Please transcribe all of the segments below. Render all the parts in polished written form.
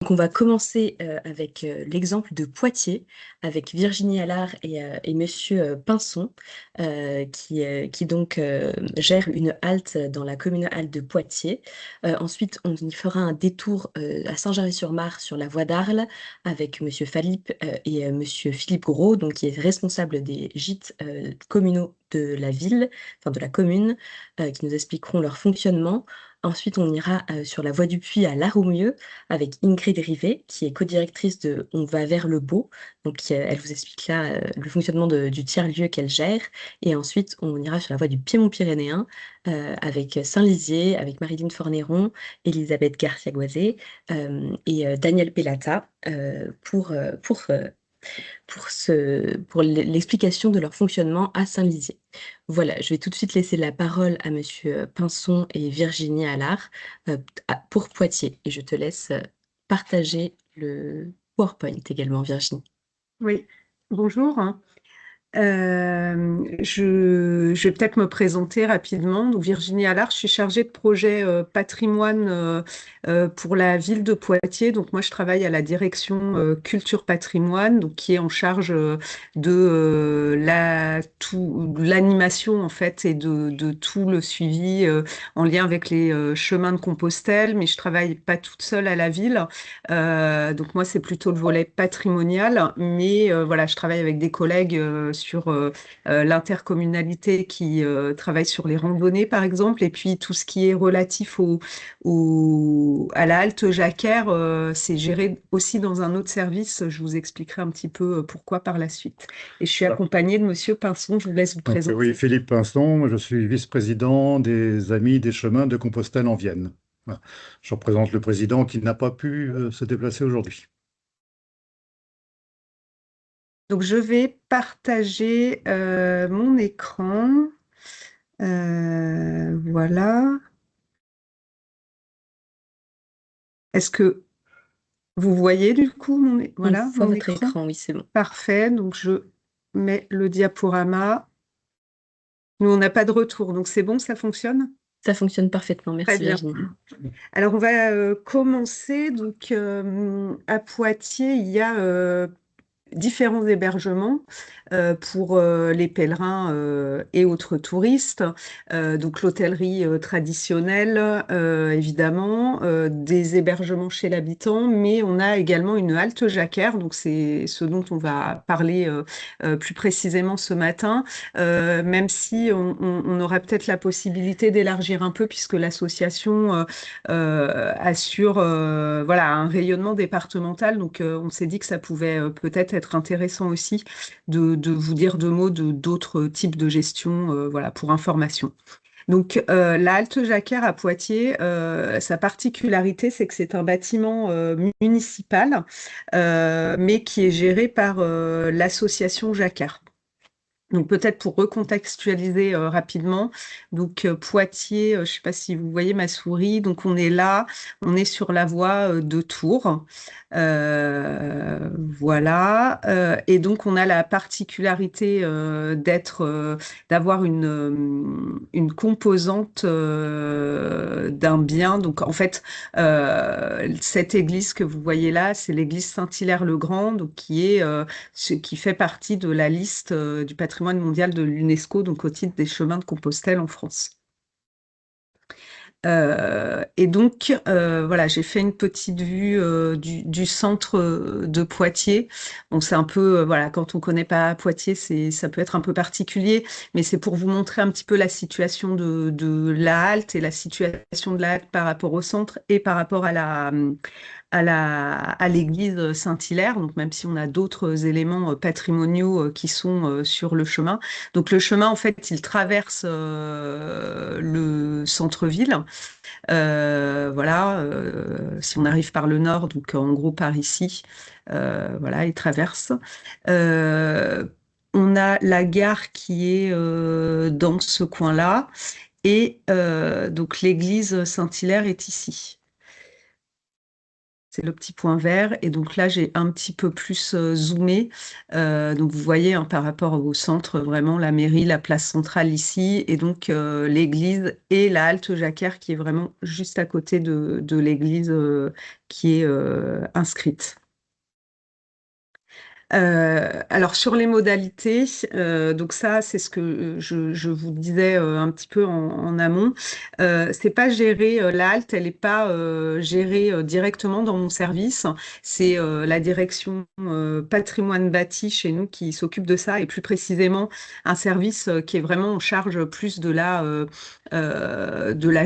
Donc, on va commencer avec l'exemple de Poitiers, avec Virginie Allard et Monsieur Pinson, qui donc gère une halte dans la communale halte de Poitiers. Ensuite, on y fera un détour à Saint-Gervais-sur-Mare sur la voie d'Arles avec Monsieur Philippe et Monsieur Philippe Gros, donc qui est responsable des gîtes communaux de la ville, enfin de la commune, qui nous expliqueront leur fonctionnement. Ensuite, on ira sur la voie du Puy à La Roumieux avec Ingrid Rivet, qui est co-directrice de On va vers le beau. Donc, elle vous explique là le fonctionnement du tiers-lieu qu'elle gère. Et ensuite, on ira sur la voie du Piémont-Pyrénéen avec Saint-Lizier, avec Marilyn Fornéron, Elisabeth Garcia-Goisé et Daniel Pellata pour l'explication de leur fonctionnement à Saint-Lizier. Voilà, je vais tout de suite laisser la parole à Monsieur Pinson et Virginie Allard pour Poitiers. Et je te laisse partager le PowerPoint également, Virginie. Oui, bonjour. Je vais peut-être me présenter rapidement. Donc, Virginie Allard, je suis chargée de projet patrimoine pour la ville de Poitiers. Donc moi, je travaille à la direction culture patrimoine, donc qui est en charge de l'animation en fait et de tout le suivi en lien avec les chemins de Compostelle. Mais je travaille pas toute seule à la ville. Donc moi, c'est plutôt le volet patrimonial. Mais voilà, je travaille avec des collègues sur l'intercommunalité qui travaille sur les randonnées, par exemple, et puis tout ce qui est relatif à la halte Jacquère, c'est géré aussi dans un autre service. Je vous expliquerai un petit peu pourquoi par la suite. Et je suis accompagnée de Monsieur Pinson. Je vous laisse vous Donc, présenter. oui, Philippe Pinson, je suis vice-président des Amis des Chemins de Compostelle en Vienne. Voilà. Je représente le président qui n'a pas pu se déplacer aujourd'hui. Donc, je vais partager mon écran. Voilà. Est-ce que vous voyez du coup On voilà, voit mon votre écran? écran, oui, c'est bon. Parfait. Donc, je mets le diaporama. Nous, on n'a pas de retour, donc c'est bon, ça fonctionne? Ça fonctionne parfaitement. Très Merci, bien. Virginie. Alors, on va commencer. Donc, à Poitiers, il y a différents hébergements pour les pèlerins et autres touristes. Donc l'hôtellerie traditionnelle, évidemment, des hébergements chez l'habitant, mais on a également une halte jacquère, donc c'est ce dont on va parler plus précisément ce matin, même si on aura peut-être la possibilité d'élargir un peu, puisque l'association assure voilà, un rayonnement départemental. Donc on s'est dit que ça pouvait peut-être être intéressant aussi de vous dire deux mots de d'autres types de gestion, voilà, pour information. Donc, la halte Jacquère à Poitiers, sa particularité, c'est que c'est un bâtiment municipal, mais qui est géré par l'association Jacquard. Donc peut-être pour recontextualiser rapidement, donc Poitiers, je ne sais pas si vous voyez ma souris, donc on est là, on est sur la voie de Tours, voilà, et donc on a la particularité d'avoir une composante d'un bien. Donc en fait, cette église que vous voyez là, c'est l'église Saint-Hilaire-le-Grand, donc qui fait partie de la liste du patrimoine mondial de l'UNESCO, donc au titre des chemins de Compostelle en France. Et donc, voilà, j'ai fait une petite vue du centre de Poitiers. Bon, c'est un peu, voilà, quand on connaît pas Poitiers, ça peut être un peu particulier, mais c'est pour vous montrer un petit peu la situation de la halte et la situation de la halte par rapport au centre et par rapport à l'église Saint-Hilaire, donc même si on a d'autres éléments patrimoniaux qui sont sur le chemin. Donc le chemin, en fait, il traverse le centre-ville. Voilà, si on arrive par le nord, donc en gros par ici, voilà, il traverse. On a la gare qui est dans ce coin-là, et donc l'église Saint-Hilaire est ici. C'est le petit point vert. Et donc là, j'ai un petit peu plus zoomé. Donc vous voyez, hein, par rapport au centre, vraiment la mairie, la place centrale ici, et donc l'église et la halte Jacquère qui est vraiment juste à côté de l'église qui est inscrite. Alors sur les modalités, donc ça c'est ce que je vous disais un petit peu en amont. C'est pas géré, la halte, elle est pas gérée directement dans mon service. C'est la direction patrimoine bâti chez nous qui s'occupe de ça et plus précisément un service qui est vraiment en charge plus de la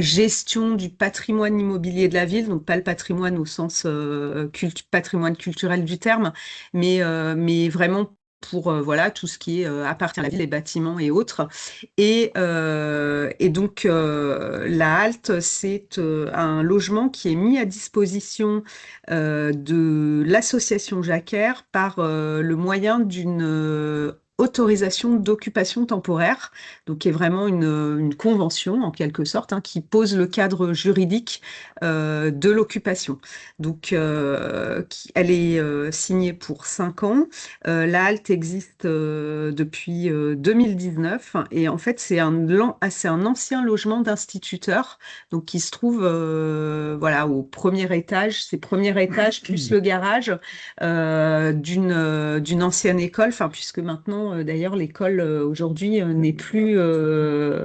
gestion du patrimoine immobilier de la ville, donc pas le patrimoine au sens patrimoine culturel du terme mais vraiment pour voilà tout ce qui est appartient à la ville, les bâtiments et autres. Et donc la halte, c'est un logement qui est mis à disposition de l'association Jacquère par le moyen d'une autorisation d'occupation temporaire, donc qui est vraiment une convention en quelque sorte, hein, qui pose le cadre juridique de l'occupation. Donc, elle est signée pour 5 ans. La halte existe depuis 2019 et en fait, c'est un ancien logement d'instituteurs donc qui se trouve voilà, au premier étage, c'est premier étage plus le garage d'une ancienne école, enfin, puisque maintenant, d'ailleurs, l'école aujourd'hui n'est plus.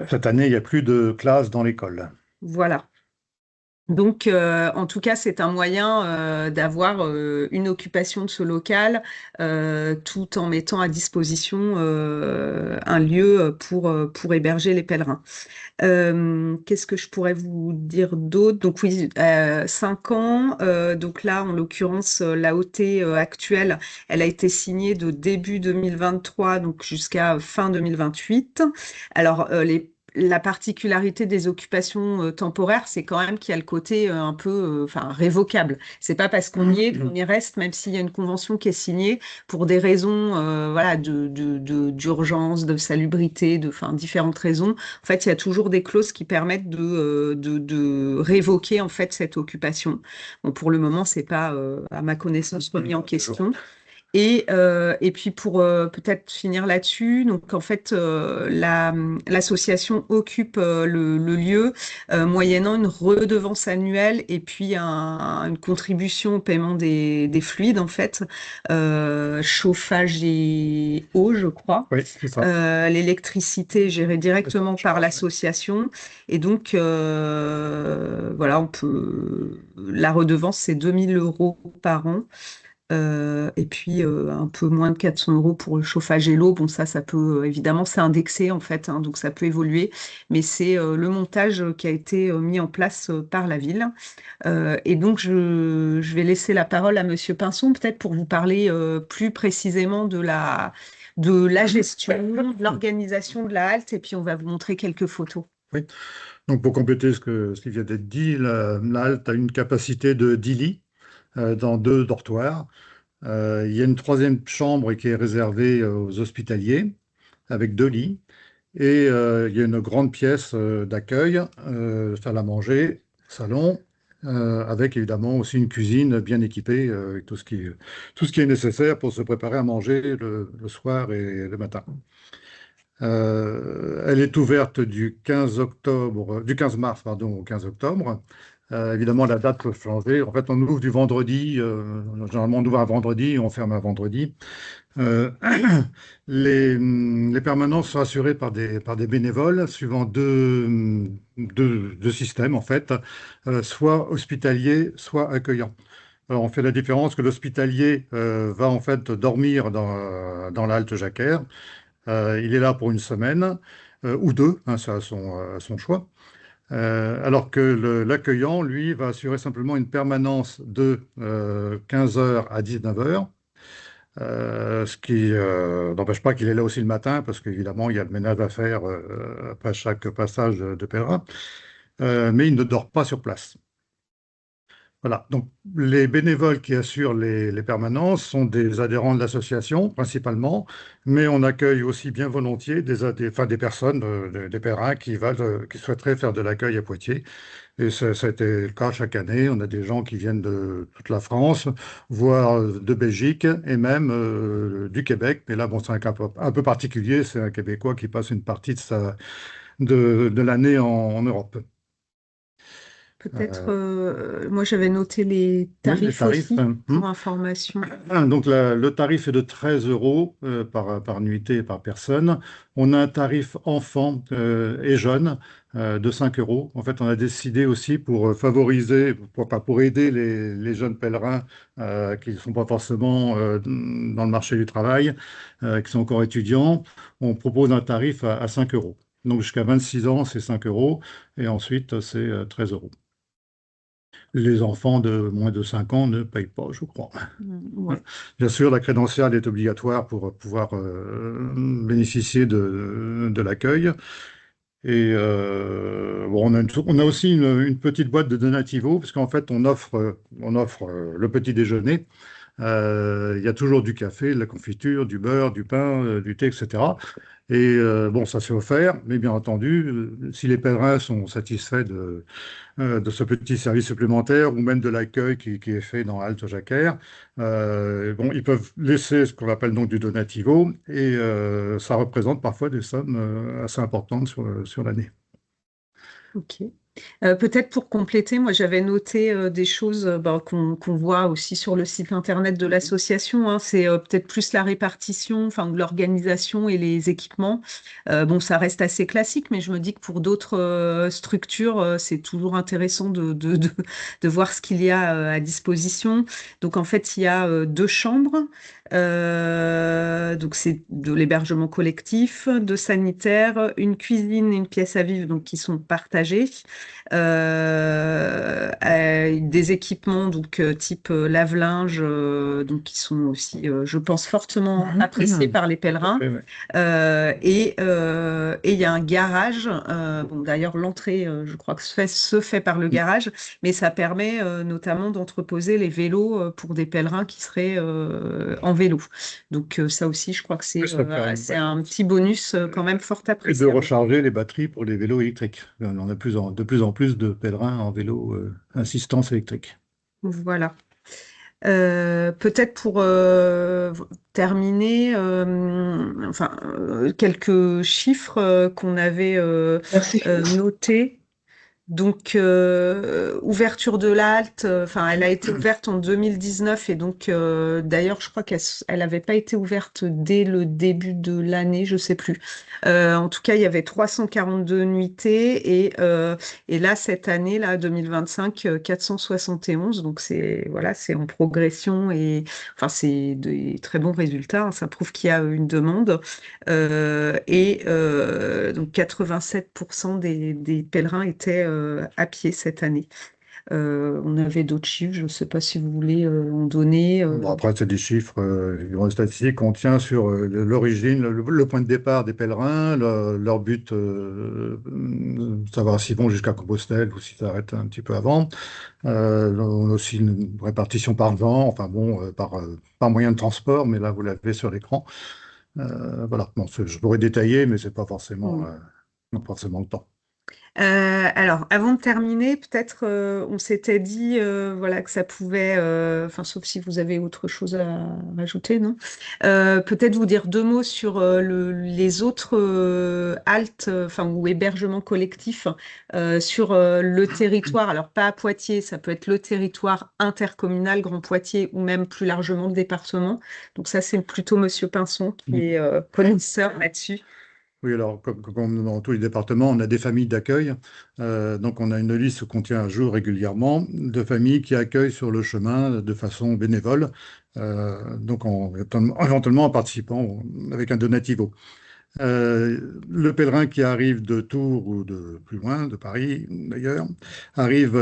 Cette année, il n'y a plus de classe dans l'école. Voilà. Donc, en tout cas, c'est un moyen d'avoir une occupation de ce local tout en mettant à disposition un lieu pour héberger les pèlerins. Qu'est-ce que je pourrais vous dire d'autre? Donc oui, 5 ans. Donc là, en l'occurrence, l'AOT actuelle, elle a été signée de début 2023, donc jusqu'à fin 2028. Alors, la particularité des occupations temporaires, c'est quand même qu'il y a le côté un peu enfin, révocable. C'est pas parce qu'on y est qu'on y reste, même s'il y a une convention qui est signée pour des raisons voilà, d'urgence, de salubrité, enfin, différentes raisons. En fait, il y a toujours des clauses qui permettent de révoquer en fait cette occupation. Bon, pour le moment, c'est pas, à ma connaissance, remis en question. Et puis pour peut-être finir là-dessus, donc en fait l'association occupe le lieu moyennant une redevance annuelle et puis une contribution au paiement des fluides en fait, chauffage et eau je crois. Oui, c'est ça. L'électricité est gérée directement par l'association et donc voilà la redevance c'est 2 000 € par an. Et puis un peu moins de 400 € pour le chauffage et l'eau. Bon, ça peut évidemment, c'est indexé en fait, hein, donc ça peut évoluer, mais c'est le montage qui a été mis en place par la ville. Et donc, je vais laisser la parole à Monsieur Pinson, peut-être pour vous parler plus précisément de la gestion, de l'organisation de la halte, et puis on va vous montrer quelques photos. Oui. Donc, pour compléter ce qui vient d'être dit, la halte a une capacité de 10 lits dans 2 dortoirs. Il y a une troisième chambre qui est réservée aux hospitaliers avec 2 lits. Et il y a une grande pièce d'accueil, salle à manger, salon, avec évidemment aussi une cuisine bien équipée, avec tout ce qui est nécessaire pour se préparer à manger le soir et le matin. Elle est ouverte du 15 mars, pardon, au 15 octobre. Évidemment, la date peut changer. En fait, on ouvre du vendredi. Généralement, on ouvre un vendredi et on ferme un vendredi. Euh, les permanences sont assurées par des bénévoles suivant deux systèmes, en fait, soit hospitalier, soit accueillant. Alors, on fait la différence que l'hospitalier va en fait dormir dans la halte Jacquère. Il est là pour une semaine ou 2, hein, c'est à son choix. Alors que l'accueillant, lui, va assurer simplement une permanence de 15 heures à 19 heures, ce qui n'empêche pas qu'il est là aussi le matin, parce qu'évidemment, il y a le ménage à faire après chaque passage de pèlerin, mais il ne dort pas sur place. Voilà. Donc, les bénévoles qui assurent les permanences sont des adhérents de l'association, principalement, mais on accueille aussi bien volontiers enfin, des personnes, des pèlerins qui souhaiteraient faire de l'accueil à Poitiers. Et ça a été le cas chaque année. On a des gens qui viennent de toute la France, voire de Belgique et même du Québec. Mais là, bon, c'est un cas un peu particulier. C'est un Québécois qui passe une partie de l'année en Europe. Peut-être, Euh, moi j'avais noté les oui, les tarifs tarifs. aussi pour information. Donc, le tarif est de 13 euros par nuitée et par personne. On a un tarif enfant et jeune de 5 euros. En fait, on a décidé aussi pour favoriser, pour aider les jeunes pèlerins qui ne sont pas forcément dans le marché du travail, qui sont encore étudiants, on propose un tarif à 5 euros. Donc, jusqu'à 26 ans, c'est 5 euros et ensuite, c'est 13 euros. Les enfants de moins de 5 ans ne payent pas, je crois. Ouais. Bien sûr, la crédentiale est obligatoire pour pouvoir bénéficier de l'accueil. Et bon, on a aussi une petite boîte de Donativo, parce qu'en fait, on offre le petit déjeuner. Il y a toujours du café, de la confiture, du beurre, du pain, du thé, etc. Et bon, ça c'est offert, mais bien entendu, si les pèlerins sont satisfaits de ce petit service supplémentaire ou même de l'accueil qui est fait dans Halte Jacquère. Bon, ils peuvent laisser ce qu'on appelle donc du donativo et ça représente parfois des sommes assez importantes sur l'année. Ok. Peut-être pour compléter, moi j'avais noté des choses qu'on voit aussi sur le site internet de l'association, hein. C'est peut-être plus la répartition, enfin de l'organisation et les équipements. Bon, ça reste assez classique, mais je me dis que pour d'autres structures, c'est toujours intéressant de voir ce qu'il y a à disposition. Donc en fait, il y a deux chambres. Donc c'est de l'hébergement collectif, de sanitaire, une cuisine et une pièce à vivre donc qui sont partagées. Des équipements donc type lave-linge donc qui sont aussi je pense fortement appréciés par les Tout à pèlerins. fait, ouais. Et il y a un garage. Bon, d'ailleurs, l'entrée, je crois que se fait par le garage, mais ça permet notamment d'entreposer les vélos pour des pèlerins qui seraient en vélo. Donc ça aussi, je crois que Oui, ça permet, c'est ouais. un petit bonus quand même fort Et de appréciable. recharger les batteries pour les vélos électriques. On a de plus en plus de pèlerins en vélo assistance électrique. Voilà. Peut-être pour terminer, enfin, quelques chiffres qu'on avait Merci. notés. Donc, ouverture de la halte, enfin, elle a été ouverte en 2019 et donc, d'ailleurs, je crois elle avait pas été ouverte dès le début de l'année, je sais plus. En tout cas, il y avait 342 nuitées et là, cette année, là, 2025, 471. Donc, voilà, c'est en progression et enfin, c'est des très bons résultats, hein. Ça prouve qu'il y a une demande. Donc 87% des pèlerins étaient à pied cette année. On avait d'autres chiffres, je ne sais pas si vous voulez en donner. Bon, après, c'est des chiffres, dans les statistiques qu'on tient sur l'origine, le point de départ des pèlerins, leur but, savoir s'ils vont jusqu'à Compostelle ou s'ils s'arrêtent un petit peu avant. On a aussi une répartition par vent, enfin bon, par moyen de transport, mais là, vous l'avez sur l'écran. Voilà, bon, je pourrais détailler, mais c'est pas forcément le temps. Alors, avant de terminer, peut-être on s'était dit voilà, que ça pouvait, enfin, sauf si vous avez autre chose à rajouter, non? Peut-être vous dire deux mots sur les autres haltes, enfin, ou hébergements collectifs sur le territoire. Alors, pas à Poitiers, ça peut être le territoire intercommunal Grand Poitiers ou même plus largement le département. Donc, ça, c'est plutôt Monsieur Pinson qui est connaisseur là-dessus. Oui, alors, comme dans tous les départements, on a des familles d'accueil. Donc, on a une liste qu'on tient à jour régulièrement de familles qui accueillent sur le chemin de façon bénévole, donc éventuellement en participant avec un donativo. Le pèlerin qui arrive de Tours ou de plus loin, de Paris d'ailleurs, arrive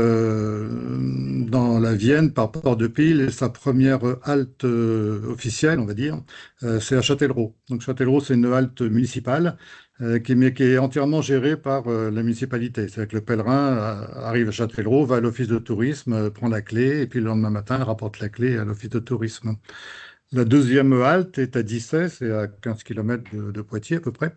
dans la Vienne par Port-de-Pile et sa première halte officielle, on va dire, c'est à Châtellerault. Donc Châtellerault, c'est une halte municipale mais qui est entièrement gérée par la municipalité. C'est-à-dire que le pèlerin arrive à Châtellerault, va à l'office de tourisme, prend la clé et puis le lendemain matin, rapporte la clé à l'office de tourisme. La deuxième halte est à Dissay, c'est à 15 km de Poitiers à peu près.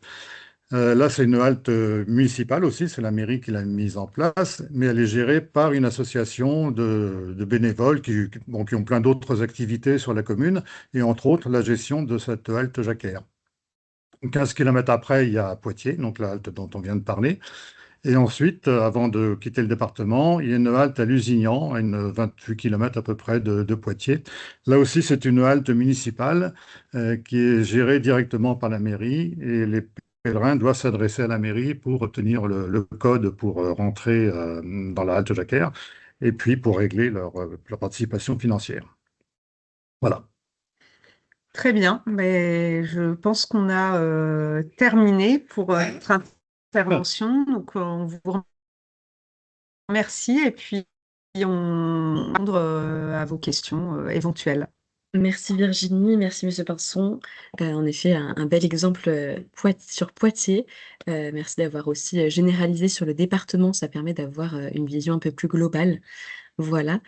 Là, c'est une halte municipale aussi, c'est la mairie qui l'a mise en place, mais elle est gérée par une association de bénévoles bon, qui ont plein d'autres activités sur la commune, et entre autres la gestion de cette halte jacquère. 15 km après, il y a Poitiers, donc la halte dont on vient de parler. Et ensuite, avant de quitter le département, il y a une halte à Lusignan, à une 28 km à peu près de Poitiers. Là aussi, c'est une halte municipale qui est gérée directement par la mairie et les pèlerins doivent s'adresser à la mairie pour obtenir le code pour rentrer dans la halte jacquère et puis pour régler leur participation financière. Voilà. Très bien, mais je pense qu'on a terminé pour notre intervention. Donc, on vous remercie et puis on répondre à vos questions éventuelles. Merci Virginie, merci Monsieur Pinson. En effet, un bel exemple sur Poitiers. Merci d'avoir aussi généralisé sur le département. Ça permet d'avoir une vision un peu plus globale. Voilà.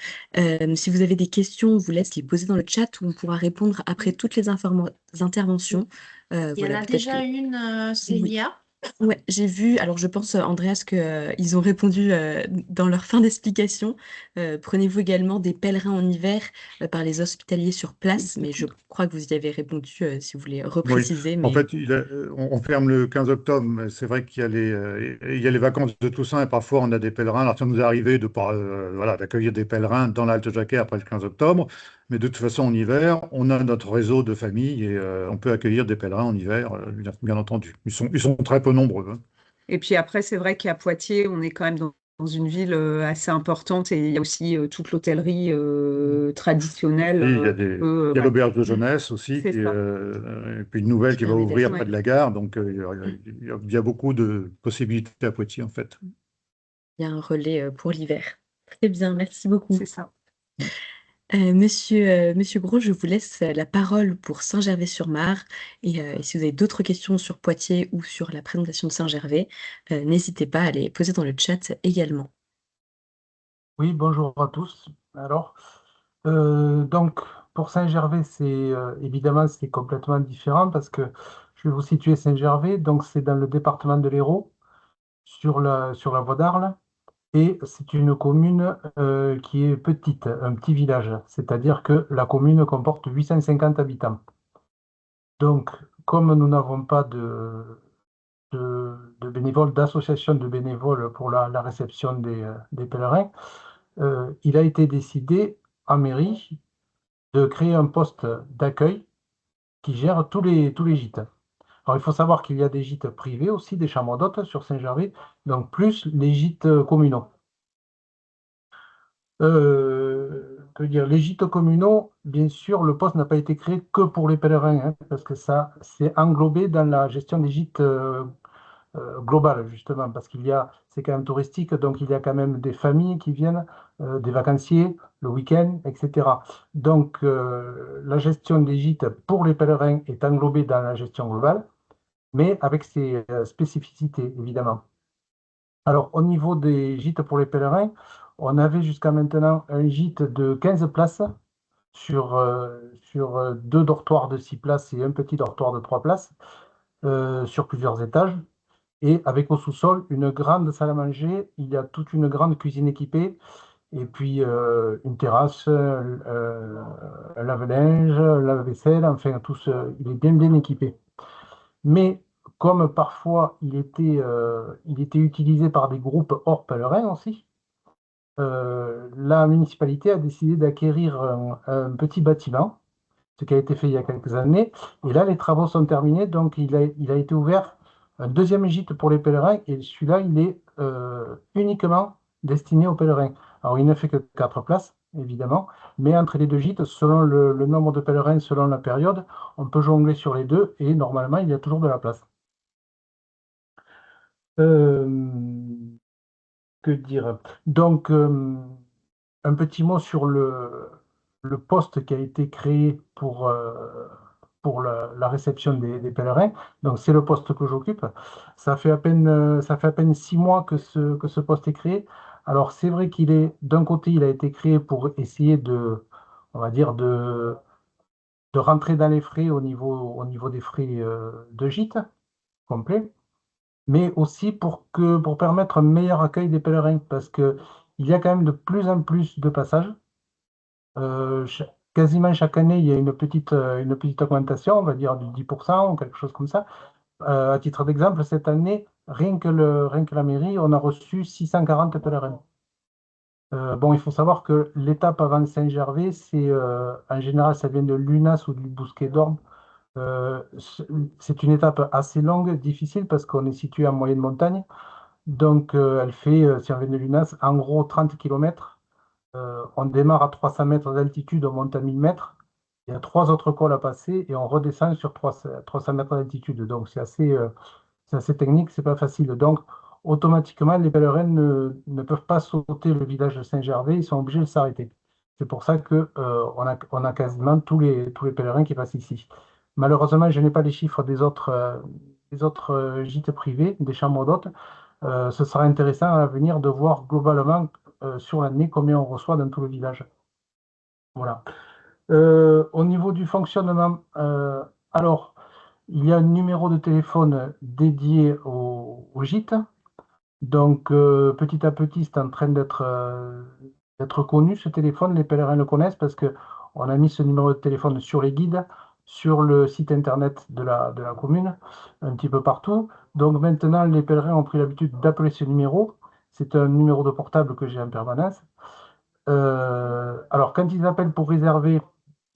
Si vous avez des questions, on vous laisse les poser dans le chat où on pourra répondre après toutes les interventions. Il y en Voilà, a peut-être déjà que... une, Oui. Célia. Ouais, j'ai vu. Alors, je pense, Andreas, que ils ont répondu dans leur fin d'explication. Prenez-vous également des pèlerins en hiver par les hospitaliers sur place, mais je crois que vous y avez répondu si vous voulez Oui, repréciser. en Mais fait, on ferme le 15 octobre, mais c'est vrai qu'il y a il y a les vacances de Toussaint et parfois on a des pèlerins. Alors, ça nous est arrivé voilà, d'accueillir des pèlerins dans l'Alto Jacquet après le 15 octobre, mais de toute façon, en hiver, on a notre réseau de famille et on peut accueillir des pèlerins en hiver, bien entendu. Ils sont très peu nombreux, hein. Et puis après, c'est vrai qu'à Poitiers, on est quand même dans une ville assez importante et il y a aussi toute l'hôtellerie traditionnelle. Et il y a Ouais, l'auberge de jeunesse aussi, c'est ça. et puis une nouvelle qui qui va permet ouvrir d'être. près Ouais. de la gare. Donc, il y a beaucoup de possibilités à Poitiers, en fait. Il y a un relais pour l'hiver. Très bien, merci beaucoup. C'est ça. Monsieur Gros, je vous laisse la parole pour Saint-Gervais-sur-Marne. Et si vous avez d'autres questions sur Poitiers ou sur la présentation de Saint-Gervais, n'hésitez pas à les poser dans le chat également. Oui, bonjour à tous. Alors, donc pour Saint-Gervais, évidemment c'est complètement différent parce que je vais vous situer Saint-Gervais. Donc c'est dans le département de l'Hérault, sur la voie d'Arles, et c'est une commune qui est petite, un petit village. C'est-à-dire que la commune comporte 850 habitants. Donc, comme nous n'avons pas de bénévoles, d'association de bénévoles pour la réception des pèlerins, il a été décidé en mairie de créer un poste d'accueil qui gère tous les gîtes. Alors, il faut savoir qu'il y a des gîtes privés aussi, des chambres d'hôtes sur Saint-Gervais, donc plus les gîtes communaux. Que dire, les gîtes communaux, bien sûr, le poste n'a pas été créé que pour les pèlerins, hein, parce que ça, c'est englobé dans la gestion des gîtes globale, justement, parce c'est quand même touristique, donc il y a quand même des familles qui viennent, des vacanciers, le week-end, etc. Donc, la gestion des gîtes pour les pèlerins est englobée dans la gestion globale, mais avec ses spécificités, évidemment. Alors, au niveau des gîtes pour les pèlerins, on avait jusqu'à maintenant un gîte de 15 places sur deux dortoirs de 6 places et un petit dortoir de 3 places sur plusieurs étages. Et avec au sous-sol une grande salle à manger, il y a toute une grande cuisine équipée, et puis une terrasse, un lave-linge, un lave-vaisselle, enfin il est bien équipé. Mais comme parfois il était utilisé par des groupes hors pèlerins aussi, la municipalité a décidé d'acquérir un petit bâtiment, ce qui a été fait il y a quelques années. Et là, les travaux sont terminés, donc il a été ouvert un deuxième gîte pour les pèlerins, et celui-là, il est uniquement destiné aux pèlerins. Alors, il ne fait que 4 places, évidemment, mais entre les deux gîtes, selon le nombre de pèlerins, selon la période, on peut jongler sur les deux, et normalement, il y a toujours de la place. Euh, que dire? Donc, un petit mot sur le poste qui a été créé pour la réception des pèlerins. Donc, c'est le poste que j'occupe. Ça fait à peine 6 mois que ce poste est créé. Alors, c'est vrai d'un côté, il a été créé pour essayer on va dire, de rentrer dans les frais au niveau des frais de gîte complet, mais aussi pour permettre un meilleur accueil des pèlerins, parce que il y a quand même de plus en plus de passages. Quasiment chaque année, il y a une petite augmentation, on va dire du 10% ou quelque chose comme ça. À titre d'exemple, cette année, rien que la mairie, on a reçu 640 pèlerins. Bon, il faut savoir que l'étape avant Saint-Gervais, en général, ça vient de Lunas ou du Bousquet d'Orbe. C'est une étape assez longue, difficile, parce qu'on est situé en moyenne montagne. Donc, elle fait, si on vient de Lunas, en gros 30 km. On démarre à 300 mètres d'altitude, on monte à 1000 mètres. Il y a 3 autres cols à passer et on redescend sur 300 mètres d'altitude. Donc, c'est assez technique, c'est pas facile. Donc, automatiquement, les pèlerins ne peuvent pas sauter le village de Saint-Gervais, ils sont obligés de s'arrêter. C'est pour ça que, on a quasiment tous les pèlerins qui passent ici. Malheureusement, je n'ai pas les chiffres des autres gîtes privés, des chambres d'hôtes. Ce sera intéressant à l'avenir de voir globalement sur l'année combien on reçoit dans tout le village. Voilà. Au niveau du fonctionnement, alors, il y a un numéro de téléphone dédié au gîte. Donc, petit à petit, c'est en train d'être connu, ce téléphone. Les pèlerins le connaissent parce que on a mis ce numéro de téléphone sur les guides, sur le site internet de la commune, un petit peu partout. Donc, maintenant, les pèlerins ont pris l'habitude d'appeler ce numéro. C'est un numéro de portable que j'ai en permanence. Alors, quand ils appellent pour réserver,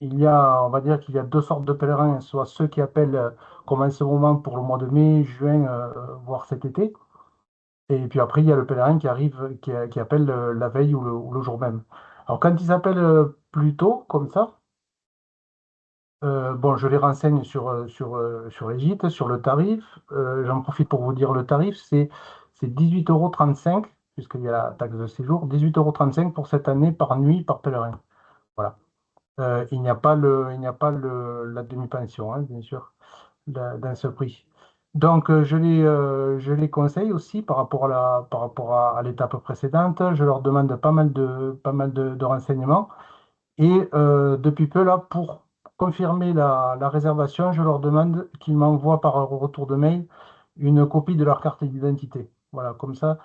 on va dire qu'il y a deux sortes de pèlerins, soit ceux qui appellent, comme en ce moment, pour le mois de mai, juin, voire cet été. Et puis après, il y a le pèlerin qui arrive, qui appelle la veille ou le jour même. Alors, quand ils appellent plus tôt, comme ça, bon, je les renseigne sur les gîtes, sur le tarif. J'en profite pour vous dire le tarif, c'est 18,35 € puisqu'il y a la taxe de séjour, 18,35 € pour cette année par nuit, par pèlerin. Voilà. Il n'y a pas la demi-pension, hein, bien sûr, dans ce prix. Donc, je les conseille aussi par rapport à l'étape précédente. Je leur demande pas mal de renseignements. Et depuis peu, là, pour confirmer la réservation, je leur demande qu'ils m'envoient par retour de mail une copie de leur carte d'identité. Voilà, comme ça,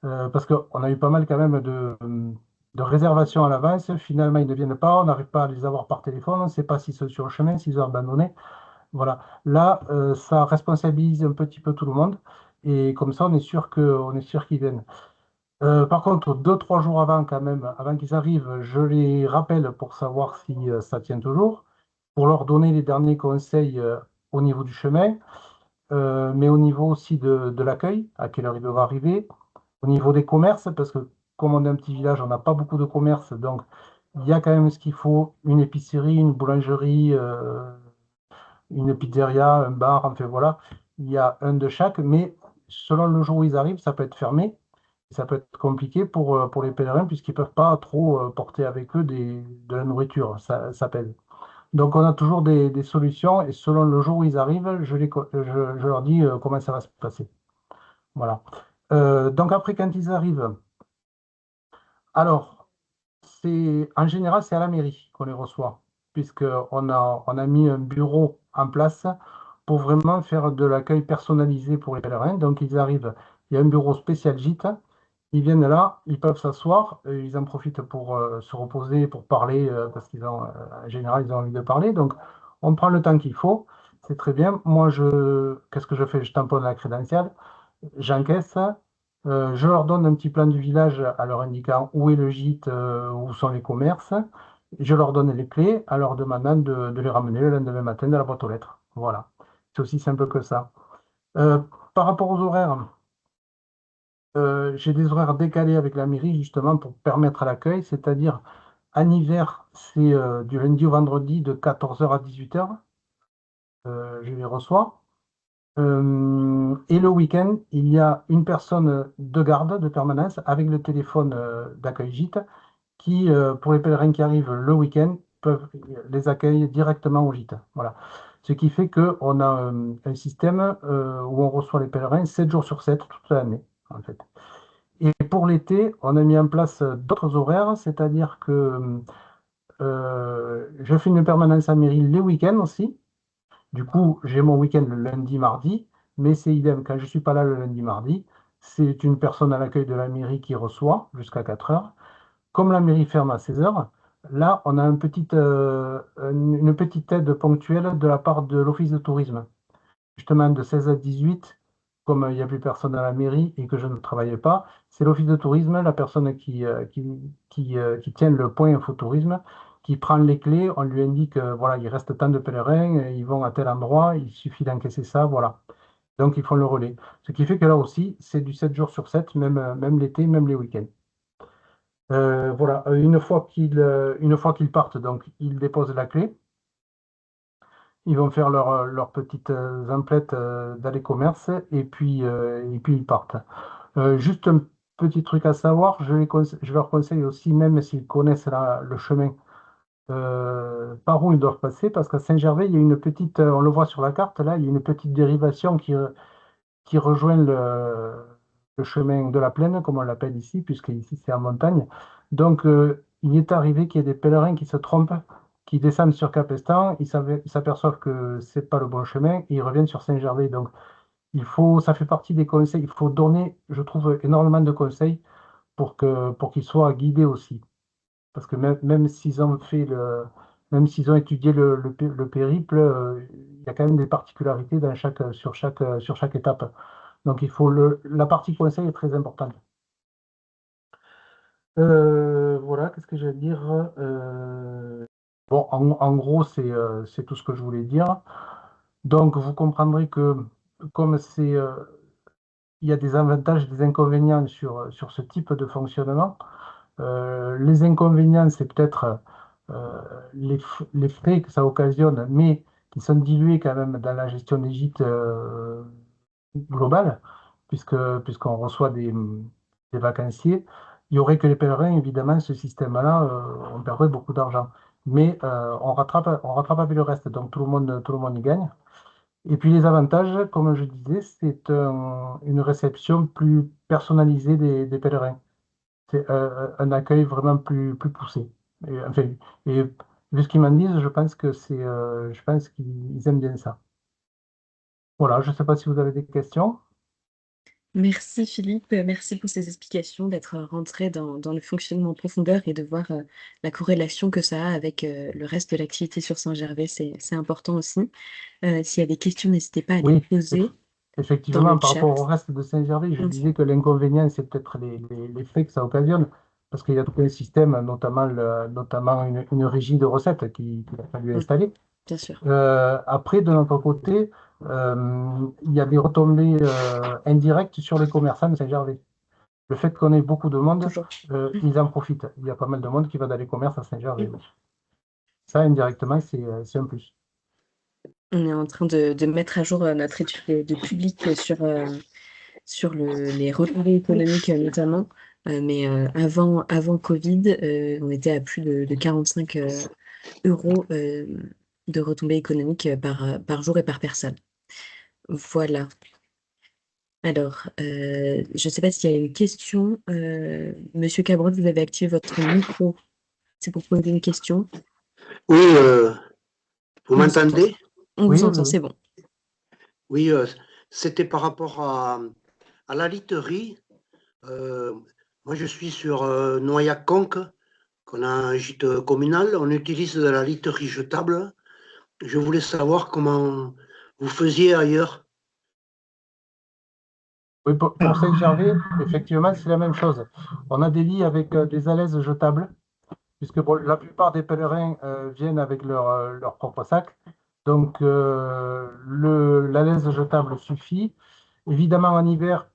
parce qu'on a eu pas mal quand même de réservations à l'avance. Finalement, ils ne viennent pas, on n'arrive pas à les avoir par téléphone, on ne sait pas s'ils sont sur le chemin, s'ils ont abandonné. Voilà. Là, ça responsabilise un petit peu tout le monde. Et comme ça, on est sûr qu'ils viennent. Par contre, 2, 3 jours avant, quand même, avant qu'ils arrivent, je les rappelle pour savoir si ça tient toujours, pour leur donner les derniers conseils au niveau du chemin, mais au niveau aussi de l'accueil, à quelle heure ils doivent arriver, au niveau des commerces, parce que comme on est un petit village, on n'a pas beaucoup de commerces, donc il y a quand même ce qu'il faut, une épicerie, une boulangerie, une pizzeria, un bar, enfin voilà, il y a un de chaque, mais selon le jour où ils arrivent, ça peut être fermé, ça peut être compliqué pour les pèlerins puisqu'ils ne peuvent pas trop porter avec eux de la nourriture, ça pèse. Donc on a toujours des solutions et selon le jour où ils arrivent, je leur dis comment ça va se passer. Voilà. Donc après, quand ils arrivent, alors, en général, c'est à la mairie qu'on les reçoit, on a mis un bureau en place pour vraiment faire de l'accueil personnalisé pour les pèlerins. Donc, ils arrivent, il y a un bureau spécial gîte, ils viennent là, ils peuvent s'asseoir, ils en profitent pour se reposer, pour parler, parce en général, ils ont envie de parler. Donc, on prend le temps qu'il faut, c'est très bien. Moi, qu'est-ce que je fais? Je tamponne la crédentiale, j'encaisse, je leur donne un petit plan du village en leur indiquant où est le gîte, où sont les commerces. Je leur donne les clés en leur demandant de les ramener le lendemain matin de la boîte aux lettres. Voilà. C'est aussi simple que ça. Euh, Par rapport aux horaires, j'ai des horaires décalés avec la mairie justement pour permettre à l'accueil, c'est-à-dire en hiver, c'est du lundi au vendredi de 14 h à 18 h. Je les reçois. Et le week-end, il y a une personne de garde de permanence avec le téléphone d'accueil gîte qui, pour les pèlerins qui arrivent le week-end, peuvent les accueillir directement au gîte. Voilà. Ce qui fait qu'on a un système où on reçoit les pèlerins 7 jours sur 7 toute l'année, en fait. Et pour l'été, on a mis en place d'autres horaires, c'est-à-dire que je fais une permanence à mairie les week-ends aussi. Du coup, j'ai mon week-end le lundi, mardi, mais c'est idem. Quand je ne suis pas là le lundi, mardi, c'est une personne à l'accueil de la mairie qui reçoit jusqu'à 4 heures. Comme la mairie ferme à 16 heures, là, on a une petite aide ponctuelle de la part de l'Office de tourisme. Justement, de 16 à 18, comme il n'y a plus personne à la mairie et que je ne travaille pas, c'est l'Office de tourisme, la personne qui tient le point infotourisme, qui prend les clés, on lui indique, voilà, il reste tant de pèlerins, ils vont à tel endroit, il suffit d'encaisser ça, voilà. Donc, ils font le relais. Ce qui fait que là aussi, c'est du 7 jours sur 7, même l'été, même les week-ends. Voilà, une fois qu'ils partent, donc ils déposent la clé, ils vont faire leur petite emplette d'aller commerce et puis ils partent. Juste un petit truc à savoir, je leur conseille aussi, même s'ils connaissent le chemin, par où ils doivent passer, parce qu'à Saint-Gervais, il y a une petite, on le voit sur la carte, là, il y a une petite dérivation qui rejoint le chemin de la plaine, comme on l'appelle ici, puisque ici c'est en montagne. Donc, il est arrivé qu'il y ait des pèlerins qui se trompent, qui descendent sur Capestan, ils s'aperçoivent que c'est pas le bon chemin et ils reviennent sur Saint-Gervais. Donc, ça fait partie des conseils, il faut donner, je trouve, énormément de conseils pour qu'ils soient guidés aussi. Parce que même s'ils ont même s'ils ont étudié le périple, il y a quand même des particularités sur chaque étape. Donc la partie conseil est très importante. Voilà, qu'est-ce que je vais dire? Bon, en gros, c'est tout ce que je voulais dire. Donc, vous comprendrez que comme il y a des avantages et des inconvénients sur ce type de fonctionnement. Les inconvénients, c'est peut-être les frais que ça occasionne, mais qui sont dilués quand même dans la gestion des gîtes globale, puisqu'on reçoit des vacanciers. Il y aurait que les pèlerins, évidemment, ce système-là, on perdrait beaucoup d'argent. Mais on rattrape avec le reste, donc tout le monde y gagne. Et puis les avantages, comme je disais, c'est une réception plus personnalisée des pèlerins. C'est un accueil vraiment plus poussé. Et, enfin, et vu ce qu'ils m'en disent, je pense qu'ils aiment bien ça. Voilà, je ne sais pas si vous avez des questions. Merci Philippe, merci pour ces explications, d'être rentré dans le fonctionnement en profondeur et de voir la corrélation que ça a avec le reste de l'activité sur Saint-Gervais. C'est important aussi. S'il y a des questions, n'hésitez pas à les Oui, poser dans le effectivement, par chat. rapport au reste de Saint-Gervais, je Mm. disais que l'inconvénient, c'est peut-être les frais que ça occasionne, parce qu'il y a tout un système, notamment une régie de recettes qu'il a fallu Mm, installer. bien sûr, Après, de notre côté, il y a des retombées indirectes sur les commerçants de Saint-Gervais. Le fait qu'on ait beaucoup de monde, toujours. ils en profitent. Il y a pas mal de monde qui va dans les commerces à Saint-Gervais. Ça, indirectement, c'est un plus. On est en train de mettre à jour notre étude de public sur les retombées économiques notamment. Mais avant Covid, on était à plus de 45 euros de retombées économiques par jour et par personne. Voilà. Alors, je ne sais pas s'il y a une question. Monsieur Cabrol, vous avez activé votre micro. C'est pour poser une question. Oui, vous On vous entend. m'entendez? On Oui, vous oui, entend, oui. c'est bon. Oui, c'était par rapport à la literie. Moi, je suis sur Noyac-Conques, qu'on a un gîte communal. On utilise de la literie jetable. Je voulais savoir comment vous faisiez ailleurs. Oui, pour Saint-Gervais, effectivement, c'est la même chose. On a des lits avec des alaises jetables, puisque bon, la plupart des pèlerins viennent avec leur propre sac. Donc, l'alaise jetable suffit. Évidemment, en hiver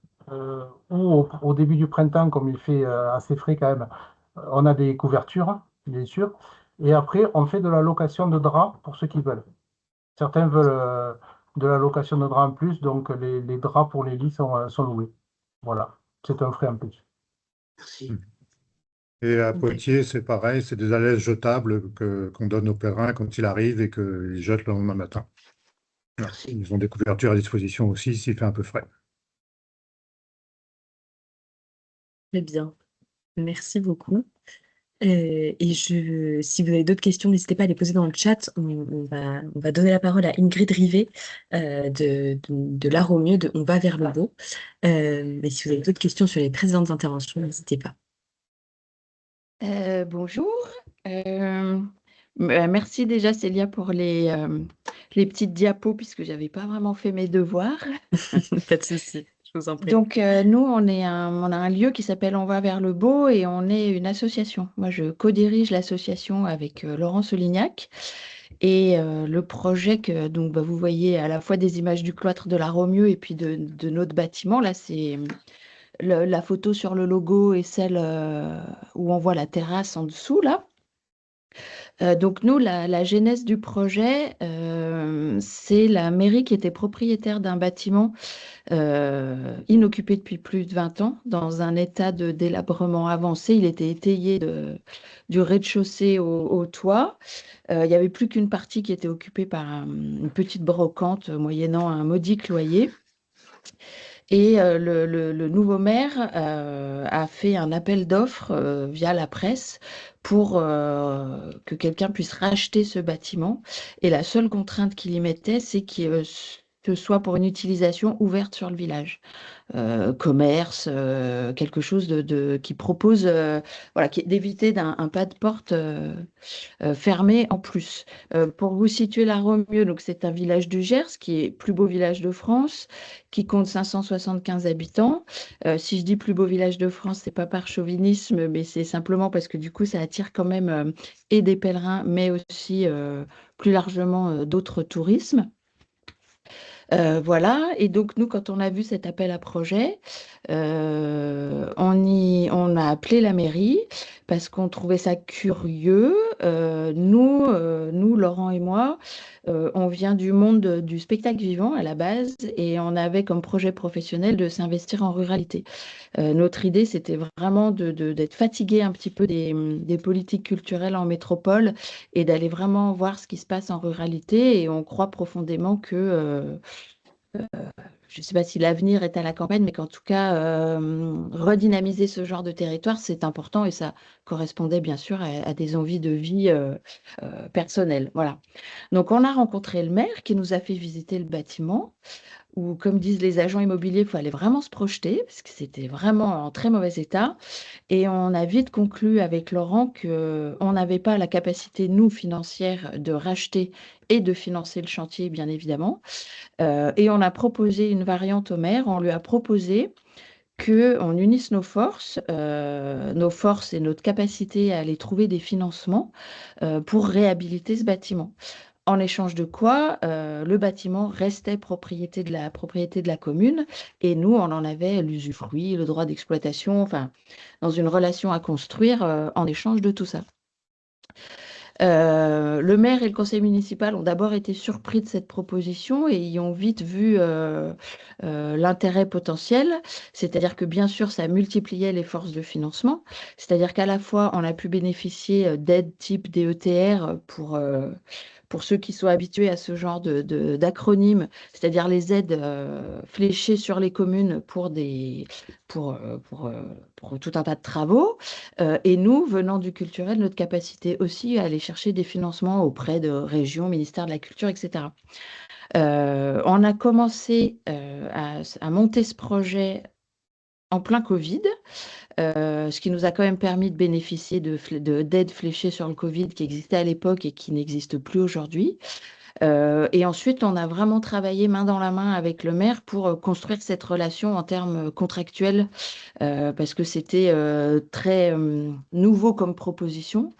ou au début du printemps, comme il fait assez frais quand même, on a des couvertures, bien sûr. Et après, on fait de la location de draps pour ceux qui veulent. Certains veulent de la location de draps en plus, donc les draps pour les lits sont loués. Voilà, c'est un frais en plus. Merci. Et à D'accord. Poitiers, c'est pareil, c'est des alaises jetables qu'on donne aux pèlerins quand ils arrivent et qu'ils jettent le lendemain matin. Voilà. Merci. Ils ont des couvertures à disposition aussi s'il fait un peu frais. Très bien. Merci beaucoup. Si vous avez d'autres questions, n'hésitez pas à les poser dans le chat. On va donner la parole à Ingrid Rivet de l'art au mieux, de On va vers le beau. Mais si vous avez d'autres questions sur les précédentes interventions, n'hésitez pas. Bonjour. Merci déjà Célia pour les petites diapos puisque j'avais pas vraiment fait mes devoirs. Pas de souci, je vous en prie. Donc nous on a un lieu qui s'appelle On va vers le beau et on est une association. Moi je co-dirige l'association avec Laurent Solignac et le projet que donc vous voyez à la fois des images du cloître de la Romieux et puis de notre bâtiment. Là c'est la photo sur le logo et celle où on voit la terrasse en dessous là. Donc nous, la genèse du projet, c'est la mairie qui était propriétaire d'un bâtiment inoccupé depuis plus de 20 ans, dans un état de délabrement avancé. Il était étayé du rez-de-chaussée au toit. Il n'y avait plus qu'une partie qui était occupée par une petite brocante moyennant un modique loyer. Et le nouveau maire a fait un appel d'offres via la presse pour que quelqu'un puisse racheter ce bâtiment. Et la seule contrainte qu'il y mettait, c'est que ce soit pour une utilisation ouverte sur le village. Commerce, quelque chose qui propose, voilà, d'éviter un pas de porte fermé en plus. Pour vous situer la Romieux, donc c'est un village du Gers qui est le plus beau village de France, qui compte 575 habitants. Si je dis plus beau village de France, c'est pas par chauvinisme, mais c'est simplement parce que du coup, ça attire quand même et des pèlerins, mais aussi plus largement d'autres tourismes. Voilà, et donc nous, quand on a vu cet appel à projet, on a appelé la mairie parce qu'on trouvait ça curieux. Nous, Laurent et moi, on vient du monde du spectacle vivant à la base et on avait comme projet professionnel de s'investir en ruralité. Notre idée, c'était vraiment d'être fatigué un petit peu des politiques culturelles en métropole et d'aller vraiment voir ce qui se passe en ruralité. Et on croit profondément que je ne sais pas si l'avenir est à la campagne, mais qu'en tout cas, redynamiser ce genre de territoire, c'est important et ça correspondait bien sûr à des envies de vie personnelles. Voilà. Donc, on a rencontré le maire qui nous a fait visiter le bâtiment où, comme disent les agents immobiliers, il fallait vraiment se projeter parce que c'était vraiment en très mauvais état. Et on a vite conclu avec Laurent qu'on n'avait pas la capacité, nous, financière, de racheter et de financer le chantier, bien évidemment. Et on a proposé une variante au maire. On lui a proposé qu'on unisse nos forces et notre capacité à aller trouver des financements pour réhabiliter ce bâtiment. En échange de quoi, le bâtiment restait propriété de la commune et nous, on en avait l'usufruit, le droit d'exploitation, enfin, dans une relation à construire en échange de tout ça. Le maire et le conseil municipal ont d'abord été surpris de cette proposition et y ont vite vu l'intérêt potentiel, c'est-à-dire que bien sûr, ça multipliait les forces de financement, c'est-à-dire qu'à la fois, on a pu bénéficier d'aides type DETR pour ceux qui sont habitués à ce genre d'acronymes, c'est-à-dire les aides fléchées sur les communes pour tout un tas de travaux. Et nous, venant du culturel, notre capacité aussi à aller chercher des financements auprès de régions, ministères de la Culture, etc. On a commencé à monter ce projet en plein Covid, ce qui nous a quand même permis de bénéficier d'aides fléchées sur le Covid qui existaient à l'époque et qui n'existent plus aujourd'hui. Et ensuite, on a vraiment travaillé main dans la main avec le maire pour construire cette relation en termes contractuels, parce que c'était très nouveau comme proposition.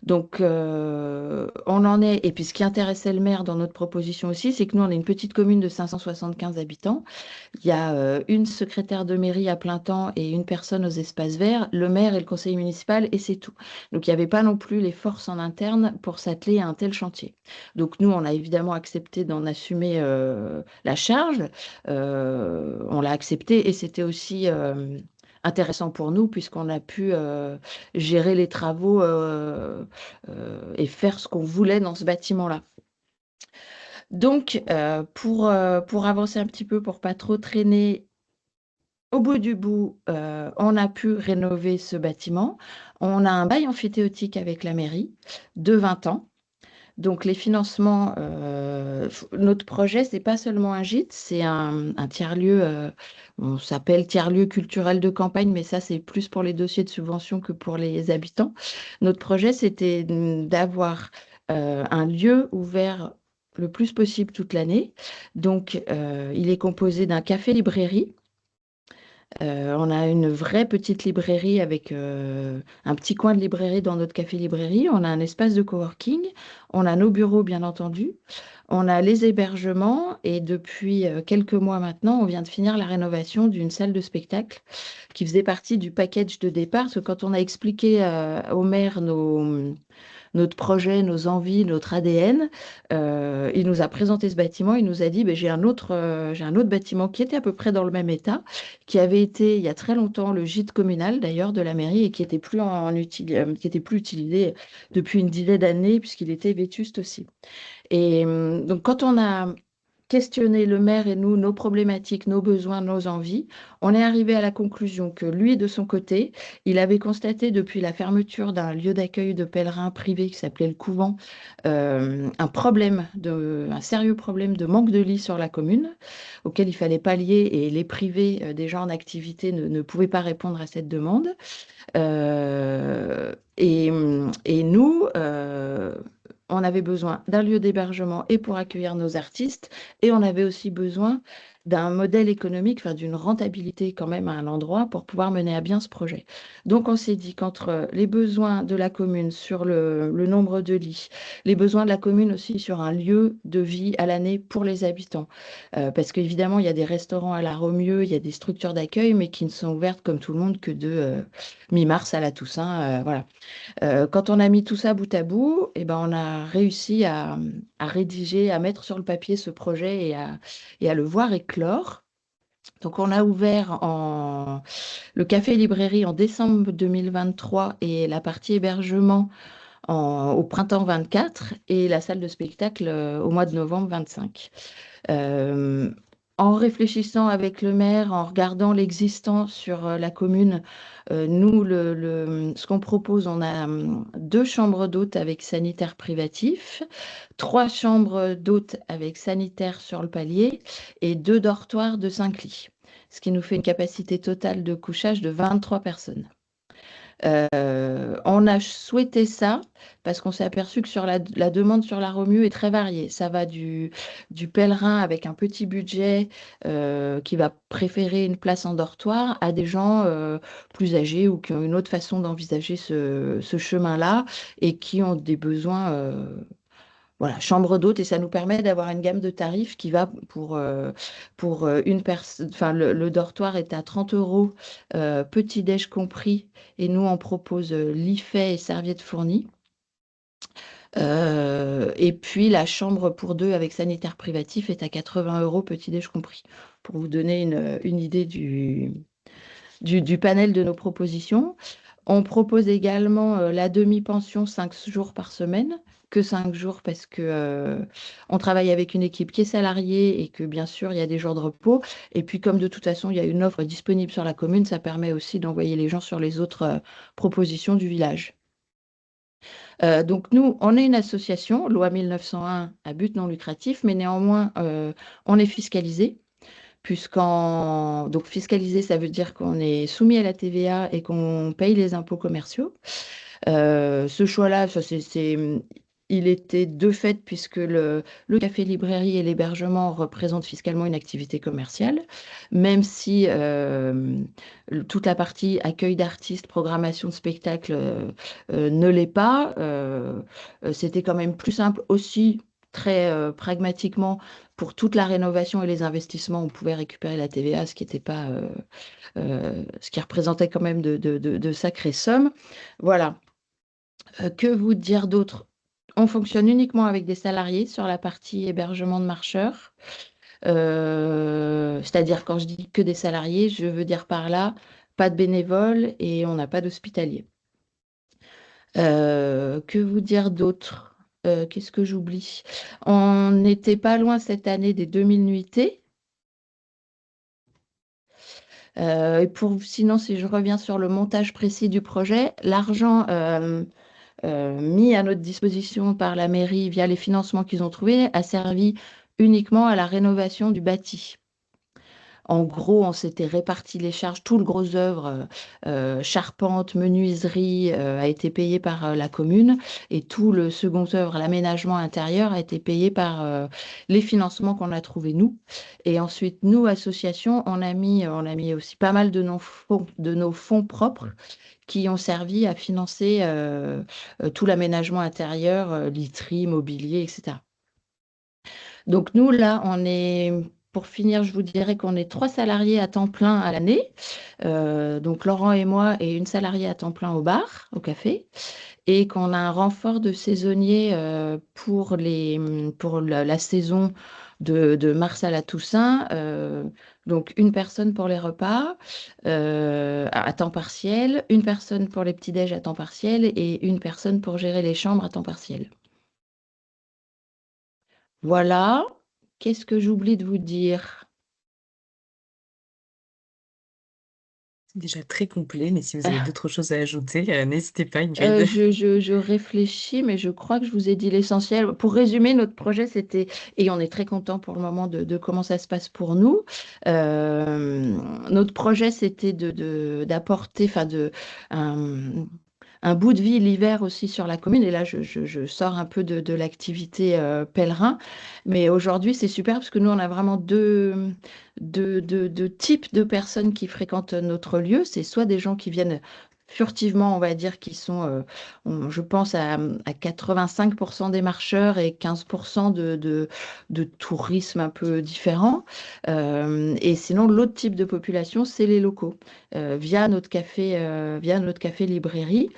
Donc, on en est. Et puis, ce qui intéressait le maire dans notre proposition aussi, c'est que nous, on est une petite commune de 575 habitants. Il y a une secrétaire de mairie à plein temps et une personne aux espaces verts, le maire et le conseil municipal, et c'est tout. Donc, il n'y avait pas non plus les forces en interne pour s'atteler à un tel chantier. Donc, nous, on a évidemment accepté d'en assumer la charge. On l'a accepté et c'était aussi intéressant pour nous puisqu'on a pu gérer les travaux et faire ce qu'on voulait dans ce bâtiment-là. Donc, pour avancer un petit peu, pour pas trop traîner, au bout du bout, on a pu rénover ce bâtiment. On a un bail emphytéotique avec la mairie de 20 ans. Donc, les financements, notre projet, c'est pas seulement un gîte, c'est un tiers-lieu, on s'appelle tiers-lieu culturel de campagne, mais ça, c'est plus pour les dossiers de subvention que pour les habitants. Notre projet, c'était d'avoir un lieu ouvert le plus possible toute l'année. Donc, il est composé d'un café-librairie. On a une vraie petite librairie avec un petit coin de librairie dans notre café-librairie. On a un espace de coworking. On a nos bureaux, bien entendu. On a les hébergements et depuis quelques mois maintenant, on vient de finir la rénovation d'une salle de spectacle qui faisait partie du package de départ. Parce que quand on a expliqué au maire notre projet, nos envies, notre ADN. Il nous a présenté ce bâtiment, il nous a dit, j'ai un autre bâtiment qui était à peu près dans le même état, qui avait été il y a très longtemps le gîte communal d'ailleurs de la mairie et qui était plus qui était plus utilisé depuis une dizaine d'années puisqu'il était vétuste aussi. Et donc quand on a questionner le maire et nous, nos problématiques, nos besoins, nos envies, on est arrivé à la conclusion que lui, de son côté, il avait constaté depuis la fermeture d'un lieu d'accueil de pèlerins privé qui s'appelait le Couvent, un sérieux problème de manque de lits sur la commune, auquel il fallait pallier et les privés des gens en activité ne pouvaient pas répondre à cette demande. Et nous, on avait besoin d'un lieu d'hébergement et pour accueillir nos artistes, et on avait aussi besoin d'un modèle économique, enfin d'une rentabilité quand même à un endroit pour pouvoir mener à bien ce projet. Donc on s'est dit qu'entre les besoins de la commune sur le nombre de lits, les besoins de la commune aussi sur un lieu de vie à l'année pour les habitants, parce qu'évidemment il y a des restaurants à la Romieux, il y a des structures d'accueil, mais qui ne sont ouvertes comme tout le monde que de mi-mars à la Toussaint, voilà. Quand on a mis tout ça bout à bout, on a réussi à rédiger, à mettre sur le papier ce projet et à le voir éclore. Donc, on a ouvert le café-librairie en décembre 2023 et la partie hébergement au printemps 24 et la salle de spectacle au mois de novembre 25. En réfléchissant avec le maire, en regardant l'existant sur la commune, nous, ce qu'on propose, on a 2 chambres d'hôtes avec sanitaire privatif, 3 chambres d'hôtes avec sanitaire sur le palier et 2 dortoirs de 5 lits, ce qui nous fait une capacité totale de couchage de 23 personnes. On a souhaité ça parce qu'on s'est aperçu que sur la demande sur la Romieux est très variée. Ça va du pèlerin avec un petit budget qui va préférer une place en dortoir à des gens plus âgés ou qui ont une autre façon d'envisager ce chemin-là et qui ont des besoins voilà, chambre d'hôte, et ça nous permet d'avoir une gamme de tarifs qui va pour une personne. Enfin, le dortoir est à 30 €, petit-déj compris, et nous, on propose lit fait et serviettes fournies. Et puis, la chambre pour 2 avec sanitaire privatif est à 80 €, petit-déj compris, pour vous donner une idée du panel de nos propositions. On propose également la demi-pension 5 jours par semaine, que 5 jours parce que on travaille avec une équipe qui est salariée et que bien sûr il y a des jours de repos. Et puis comme de toute façon il y a une offre disponible sur la commune, ça permet aussi d'envoyer les gens sur les autres propositions du village. Donc nous, on est une association, loi 1901 à but non lucratif, mais néanmoins on est fiscalisé. Donc fiscalisé, ça veut dire qu'on est soumis à la TVA et qu'on paye les impôts commerciaux. Ce choix-là, il était de fait puisque le café-librairie et l'hébergement représentent fiscalement une activité commerciale, même si toute la partie accueil d'artistes, programmation de spectacles ne l'est pas. C'était quand même plus simple aussi, très pragmatiquement, pour toute la rénovation et les investissements, on pouvait récupérer la TVA, ce qui n'était pas, ce qui représentait quand même de sacrées sommes. Voilà. Que vous dire d'autre? On fonctionne uniquement avec des salariés sur la partie hébergement de marcheurs. C'est-à-dire, quand je dis que des salariés, je veux dire par là pas de bénévoles et on n'a pas d'hospitalier. Que vous dire d'autre? Qu'est-ce que j'oublie? On n'était pas loin cette année des 2000 nuitées. Et sinon, si je reviens sur le montage précis du projet, l'argent mis à notre disposition par la mairie via les financements qu'ils ont trouvés a servi uniquement à la rénovation du bâti. En gros, on s'était réparti les charges. Tout le gros œuvre, charpente, menuiserie, a été payé par la commune. Et tout le second œuvre, l'aménagement intérieur, a été payé par les financements qu'on a trouvés nous. Et ensuite, nous, association, on a mis aussi pas mal de nos fonds propres qui ont servi à financer tout l'aménagement intérieur, literie, mobilier, etc. Donc nous, là, pour finir, je vous dirais qu'on est 3 salariés à temps plein à l'année. Donc Laurent et moi et une salariée à temps plein au bar, au café. Et qu'on a un renfort de saisonniers pour la saison de mars à la Toussaint. Donc une personne pour les repas à temps partiel, une personne pour les petits-déj à temps partiel et une personne pour gérer les chambres à temps partiel. Voilà. Qu'est-ce que j'oublie de vous dire? C'est déjà très complet, mais si vous avez d'autres choses à ajouter, n'hésitez pas, Ingrid. Je réfléchis, mais je crois que je vous ai dit l'essentiel. Pour résumer, notre projet, c'était, et on est très content pour le moment de comment ça se passe pour nous. Notre projet, c'était d'apporter, un bout de vie l'hiver aussi sur la commune. Et là, je sors un peu de l'activité pèlerin. Mais aujourd'hui, c'est super parce que nous, on a vraiment deux types de personnes qui fréquentent notre lieu. C'est soit des gens qui viennent furtivement, on va dire, qui sont, je pense, à 85% des marcheurs et 15% de tourisme un peu différent. Et sinon, l'autre type de population, c'est les locaux, via notre café librairie,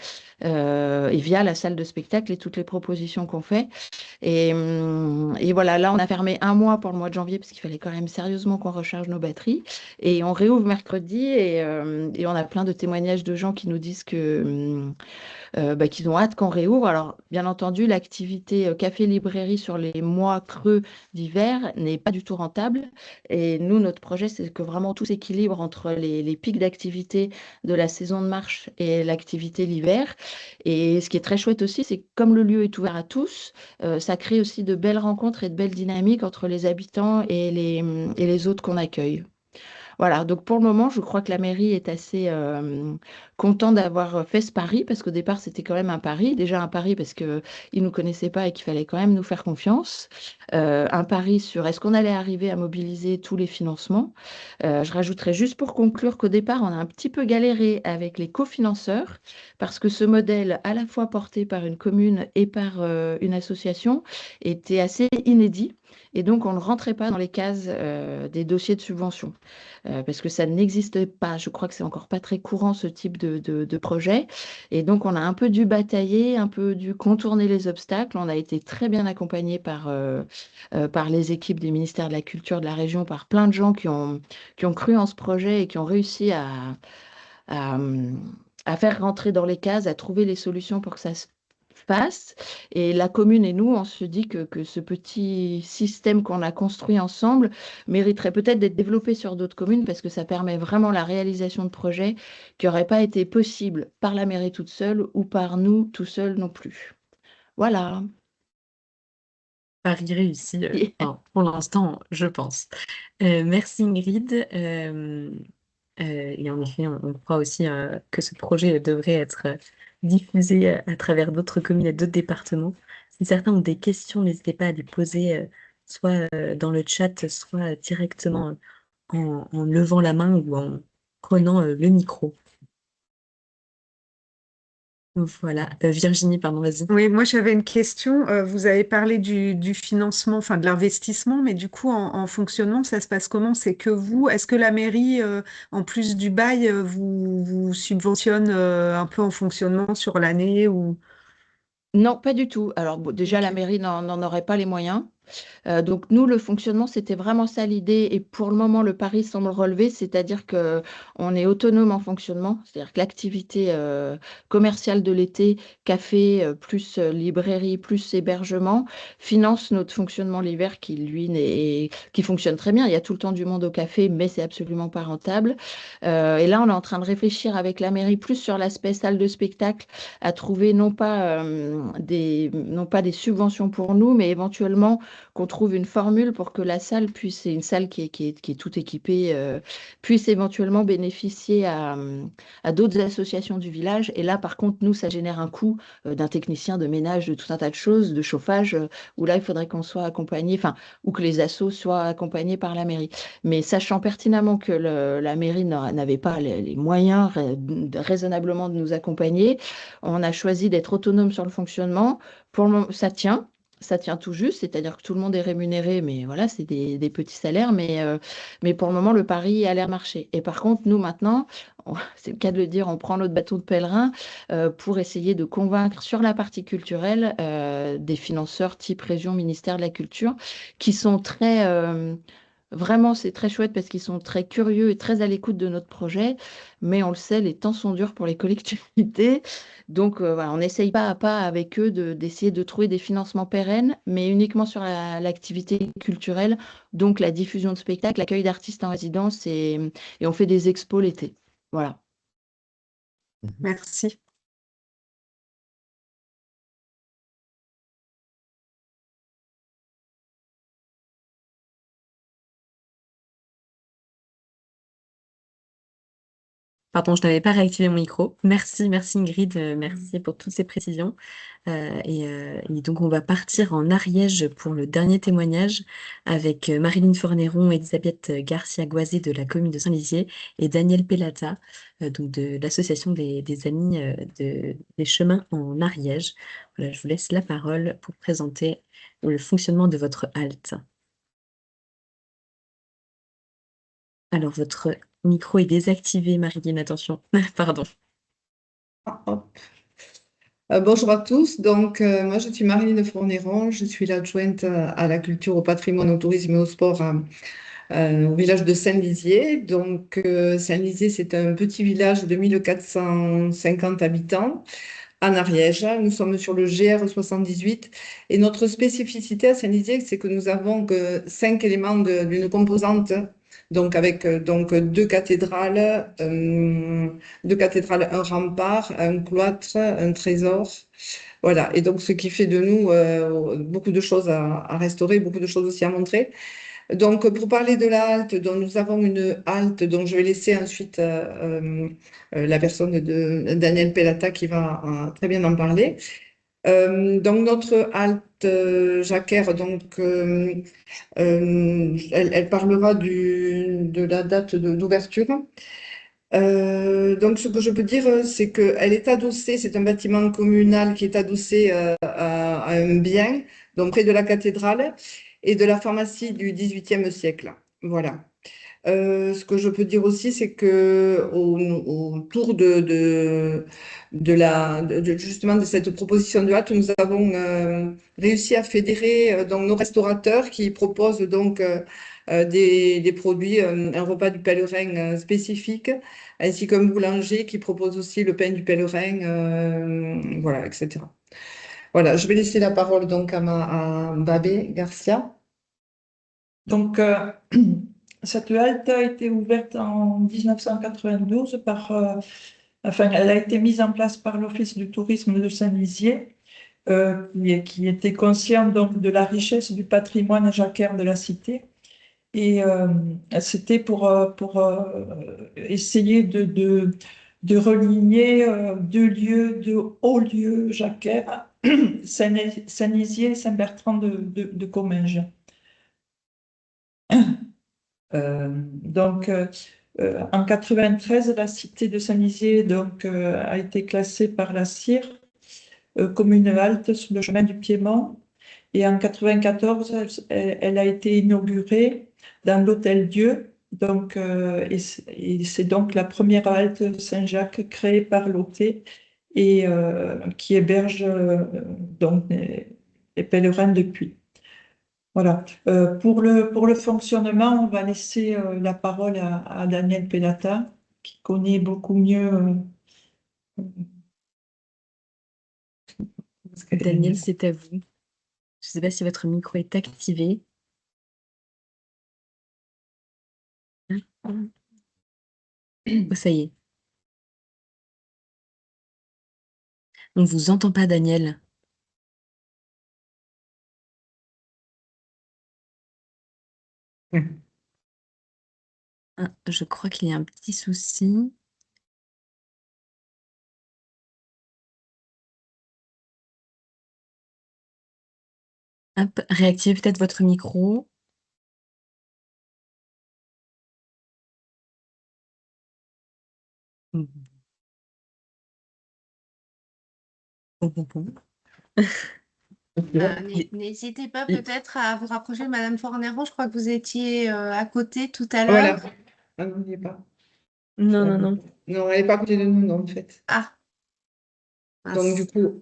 et via la salle de spectacle et toutes les propositions qu'on fait. Et voilà, là, on a fermé 1 mois pour le mois de janvier parce qu'il fallait quand même sérieusement qu'on recharge nos batteries. Et on réouvre mercredi et on a plein de témoignages de gens qui nous disent qu'ils ont hâte qu'on réouvre. Alors, bien entendu, l'activité café-librairie sur les mois creux d'hiver n'est pas du tout rentable. Et nous, notre projet, c'est que vraiment tout s'équilibre entre les pics d'activité de la saison de marche et l'activité l'hiver. Et ce qui est très chouette aussi, c'est que comme le lieu est ouvert à tous, ça crée aussi de belles rencontres et de belles dynamiques entre les habitants et les autres qu'on accueille. Voilà, donc pour le moment, je crois que la mairie est assez content d'avoir fait ce pari, parce qu'au départ, c'était quand même un pari. Déjà un pari parce qu'ils ne nous connaissaient pas et qu'il fallait quand même nous faire confiance. Un pari sur est-ce qu'on allait arriver à mobiliser tous les financements. Je rajouterais juste pour conclure qu'au départ, on a un petit peu galéré avec les cofinanceurs, parce que ce modèle, à la fois porté par une commune et par une association, était assez inédit. Et donc, on ne rentrait pas dans les cases des dossiers de subvention. Parce que ça n'existe pas. Je crois que c'est encore pas très courant ce type de projet. Et donc, on a un peu dû batailler, un peu dû contourner les obstacles. On a été très bien accompagné par les équipes des ministères de la Culture de la région, par plein de gens qui ont cru en ce projet et qui ont réussi à, à faire rentrer dans les cases, à trouver les solutions pour que ça se passe. Et la commune et nous, on se dit que ce petit système qu'on a construit ensemble mériterait peut-être d'être développé sur d'autres communes, parce que ça permet vraiment la réalisation de projets qui n'auraient pas été possibles par la mairie toute seule ou par nous tout seuls non plus. Voilà. Pari réussi, enfin, pour l'instant, je pense. Merci Ingrid. Et en effet, on croit aussi que ce projet devrait être diffusé à travers d'autres communes et d'autres départements. Si certains ont des questions, n'hésitez pas à les poser soit dans le chat, soit directement en levant la main ou en prenant le micro. Voilà. Virginie, pardon, vas-y. Oui, moi j'avais une question. Vous avez parlé du financement, enfin de l'investissement, mais du coup en fonctionnement, ça se passe comment? C'est que vous, est-ce que la mairie, en plus du bail, vous subventionne un peu en fonctionnement sur l'année ou... Non, pas du tout. Alors, bon, déjà, la Ok. mairie n'en aurait pas les moyens. Donc nous, le fonctionnement, c'était vraiment ça l'idée. Et pour le moment, le pari semble relever, c'est-à-dire qu'on est autonome en fonctionnement, c'est-à-dire que l'activité commerciale de l'été, café, plus librairie, plus hébergement, finance notre fonctionnement l'hiver qui, lui, qui fonctionne très bien. Il y a tout le temps du monde au café, mais c'est absolument pas rentable. Et là, on est en train de réfléchir avec la mairie plus sur l'aspect salle de spectacle, à trouver non pas des subventions pour nous, mais éventuellement qu'on trouve une formule pour que la salle puisse, c'est une salle qui est toute équipée, puisse éventuellement bénéficier à d'autres associations du village. Et là, par contre, nous, ça génère un coût d'un technicien, de ménage, de tout un tas de choses, de chauffage, où là, il faudrait qu'on soit accompagné, enfin, ou que les assos soient accompagnés par la mairie. Mais sachant pertinemment que la mairie n'avait pas les moyens raisonnablement de nous accompagner, on a choisi d'être autonome sur le fonctionnement. Pour le moment, ça tient tout juste, c'est-à-dire que tout le monde est rémunéré, mais voilà, c'est des petits salaires, mais pour le moment, le pari a l'air marcher. Et par contre, nous, maintenant, c'est le cas de le dire, on prend notre bateau de pèlerin pour essayer de convaincre sur la partie culturelle des financeurs type région, ministère de la Culture, qui sont vraiment, c'est très chouette parce qu'ils sont très curieux et très à l'écoute de notre projet, mais on le sait, les temps sont durs pour les collectivités. Donc, voilà, on essaye pas à pas avec eux d'essayer de trouver des financements pérennes, mais uniquement sur l'activité culturelle, donc la diffusion de spectacles, l'accueil d'artistes en résidence et on fait des expos l'été. Voilà. Merci. Pardon, je n'avais pas réactivé mon micro. Merci, merci Ingrid, merci pour toutes ces précisions. Et donc, on va partir en Ariège pour le dernier témoignage avec Marilyn Fornéron, Elisabeth Garcia-Goisé de la commune de Saint-Lizier et Daniel Pellata, donc de l'association des Amis des Chemins en Ariège. Voilà, je vous laisse la parole pour présenter le fonctionnement de votre halte. Alors, votre micro est désactivé, Marilyn, attention. Pardon. Hop. Bonjour à tous. Donc, moi, je suis Marilyn Fournéron. Je suis l'adjointe à la culture, au patrimoine, au tourisme et au sport au village de Saint-Lizier. Donc, Saint-Lizier, c'est un petit village de 1450 habitants en Ariège. Nous sommes sur le GR 78. Et notre spécificité à Saint-Lizier, c'est que nous avons 5 éléments d'une composante. Donc, avec deux cathédrales, un rempart, un cloître, un trésor. Voilà. Et donc, ce qui fait de nous beaucoup de choses à restaurer, beaucoup de choses aussi à montrer. Donc, pour parler de la halte, donc, nous avons une halte dont je vais laisser ensuite la personne de Daniel Pellata qui va très bien en parler. Donc, notre halte jacquère, donc, elle parlera de la date d'ouverture. Donc, ce que je peux dire, c'est qu'elle est adossée, c'est un bâtiment communal qui est adossé à un bien, donc près de la cathédrale et de la pharmacie du XVIIIe siècle. Voilà. Ce que je peux dire aussi, c'est que autour justement de cette proposition de halte, nous avons réussi à fédérer donc nos restaurateurs qui proposent donc des produits, un repas du pèlerin spécifique, ainsi qu'un boulanger qui propose aussi le pain du pèlerin, voilà, etc. Voilà, je vais laisser la parole donc à Babé Garcia. Donc, cette halte a été ouverte en 1992 elle a été mise en place par l'Office du tourisme de Saint-Lizier, qui était conscient donc de la richesse du patrimoine jacquère de la cité. Et c'était pour essayer de relier deux lieux, deux hauts lieux jacquaires, Saint-Lizier et Saint-Bertrand de Comminges. En 93, la cité de Saint-Lizier a été classée par la CIR comme une halte sur le chemin du Piémont. Et en 94, elle a été inaugurée dans l'Hôtel Dieu. Et c'est donc la première halte Saint-Jacques créée par l'Hôtel et qui héberge donc les pèlerins depuis. Voilà. Pour le fonctionnement, on va laisser la parole à Daniel Pellata, qui connaît beaucoup mieux. Daniel, c'est à vous. Je ne sais pas si votre micro est activé. Oh, ça y est. On ne vous entend pas, Daniel. Ah, je crois qu'il y a un petit souci. Hop, réactivez peut-être votre micro. Bon, bon, bon. N'hésitez pas peut-être à vous rapprocher de Madame Forneron. Je crois que vous étiez à côté tout à Voilà. l'heure. Ah non, il n'y est pas. Non, non, non. Non, elle n'est pas à côté de nous, non, en fait. Ah, Donc, du mince. coup,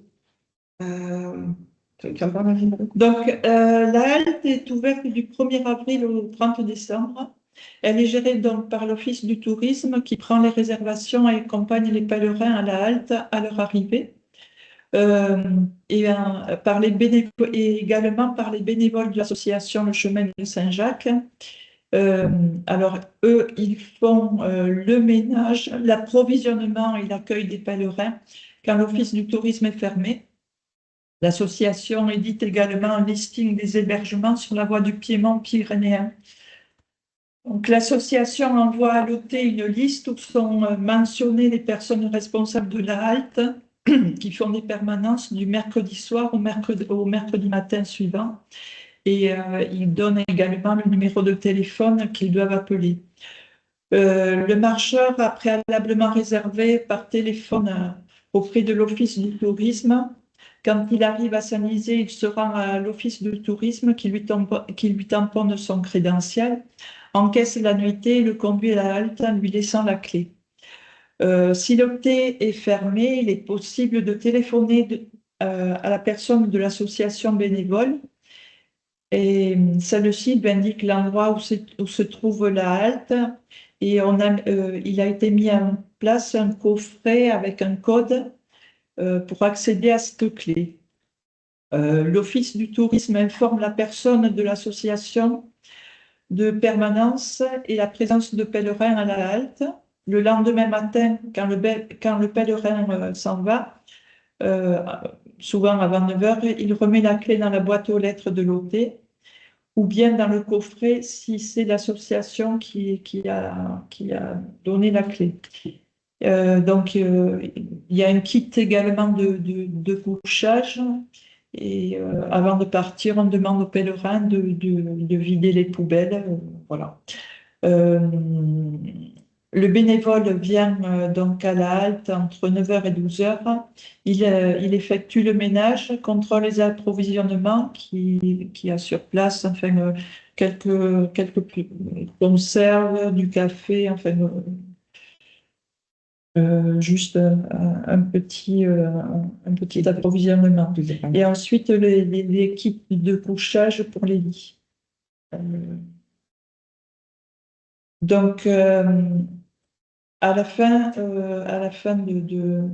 tu en parles, Marie-Marie? Donc, la halte est ouverte du 1er avril au 30 décembre. Elle est gérée donc par l'Office du tourisme qui prend les réservations et accompagne les pèlerins à la halte à leur arrivée. Et également par les bénévoles de l'association Le Chemin de Saint-Jacques. Alors, eux, ils font le ménage, l'approvisionnement et l'accueil des pèlerins quand l'Office du tourisme est fermé. L'association édite également un listing des hébergements sur la voie du Piémont pyrénéen. Donc, l'association envoie à l'OT une liste où sont mentionnées les personnes responsables de la halte qui font des permanences du mercredi soir au mercredi matin suivant. Et ils donnent également le numéro de téléphone qu'ils doivent appeler. Le marcheur a préalablement réservé par téléphone auprès de l'Office du tourisme. Quand il arrive à Saint-Lizé, il se rend à l'Office du tourisme qui lui tamponne son crédentiel, encaisse la nuitée et le conduit à la halte en lui laissant la clé. Si l'hôtel est fermé, il est possible de téléphoner à la personne de l'association bénévole et celle-ci indique l'endroit où se trouve la halte et il a été mis en place un coffret avec un code pour accéder à cette clé. L'Office du tourisme informe la personne de l'association de permanence et la présence de pèlerins à la halte. Le lendemain matin, quand le pèlerin s'en va, souvent avant 9 heures, il remet la clé dans la boîte aux lettres de l'hôtel ou bien dans le coffret si c'est l'association qui a donné la clé. Donc, il y a un kit également de couchage. Et avant de partir, on demande aux pèlerins de vider les poubelles. Voilà. Le bénévole vient donc à la halte entre 9h et 12h. Il effectue le ménage, contrôle les approvisionnements qui a sur place, enfin, quelques conserves, du café, enfin, juste un petit approvisionnement. Et ensuite, les kits de couchage pour les lits. Donc, à la fin de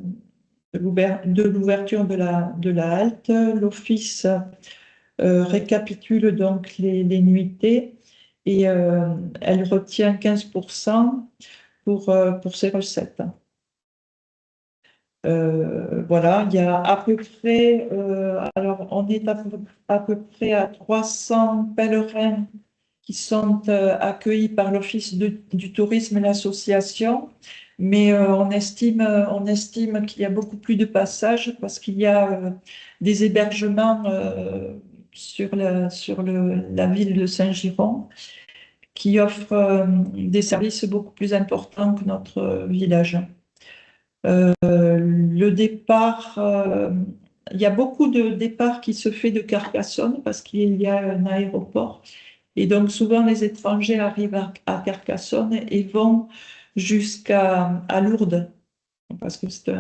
l'ouverture de la halte, l'Office récapitule donc les nuitées et elle retient 15% pour ses recettes. Voilà, il y a à peu près, alors on est à peu près à 300 pèlerins qui sont accueillis par l'Office du tourisme et l'association, mais on estime qu'il y a beaucoup plus de passages parce qu'il y a des hébergements sur la ville de Saint-Giron qui offrent des services beaucoup plus importants que notre village. Le départ, il y a beaucoup de départs qui se fait de Carcassonne parce qu'il y a un aéroport. Et donc, souvent, les étrangers arrivent à Carcassonne et vont jusqu'à Lourdes, parce que c'est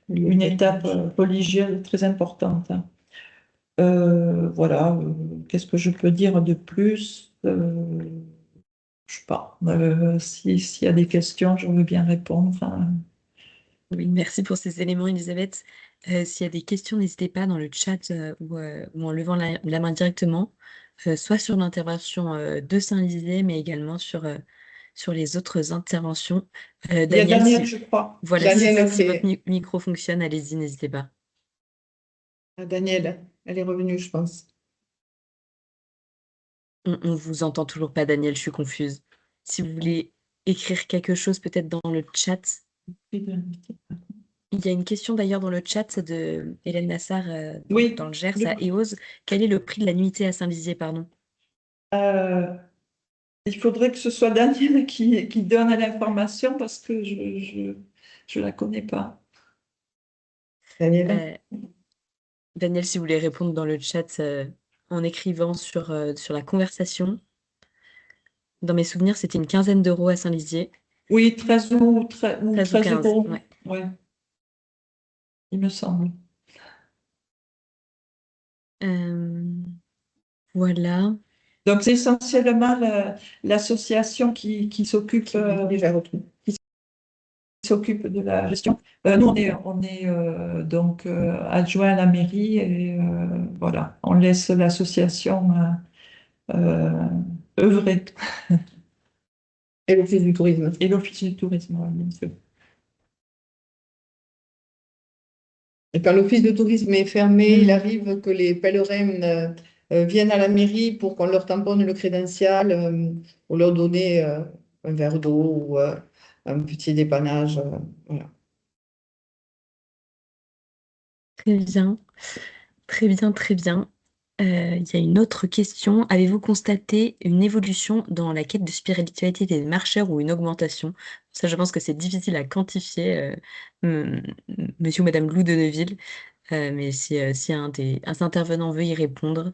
une étape religieuse très importante. Voilà, qu'est-ce que je peux dire de plus? Je sais pas. S'il y a des questions, je veux bien répondre. Enfin, Oui, merci pour ces éléments, Elisabeth. S'il y a des questions, n'hésitez pas dans le chat ou en levant la main directement, soit sur l'intervention de Saint-Lisée, mais également sur les autres interventions. il y a Daniel, Daniel, je crois. voilà, Daniel, si votre micro fonctionne, allez-y, n'hésitez pas. Daniel, elle est revenue, je pense. On vous entend toujours pas, Daniel, je suis confuse. Si vous voulez écrire quelque chose peut-être dans le chat. Il y a une question d'ailleurs dans le chat de Hélène Nassar Oui. dans le Gers à EOS. Quel est le prix de la nuitée à Saint-Lizier, pardon? Il faudrait que ce soit Daniel qui donne l'information parce que je la connais pas. Daniel, Daniel, si vous voulez répondre dans le chat en écrivant sur la conversation. Dans mes souvenirs, c'était une quinzaine d'euros à Saint-Lizier. Oui, 13 ou 13 13 ou 15, euros. ouais. Ouais. Il me semble. Voilà. Donc, c'est essentiellement l'association qui s'occupe qui s'occupe de la gestion. Nous, on est donc adjoint à la mairie et voilà, on laisse l'association œuvrer. et l'Office du tourisme. Et l'Office du tourisme, ouais, bien sûr. Et quand l'Office de tourisme est fermé, il arrive que les pèlerins viennent à la mairie pour qu'on leur tamponne le crédential, pour leur donner un verre d'eau ou un petit dépannage. Voilà. Très bien. Très bien, très bien. Il y a une autre question. Avez-vous constaté une évolution dans la quête de spiritualité des marcheurs ou une augmentation? Ça, je pense que c'est difficile à quantifier, monsieur ou madame Lou de Neuville. Mais si un intervenant veut y répondre,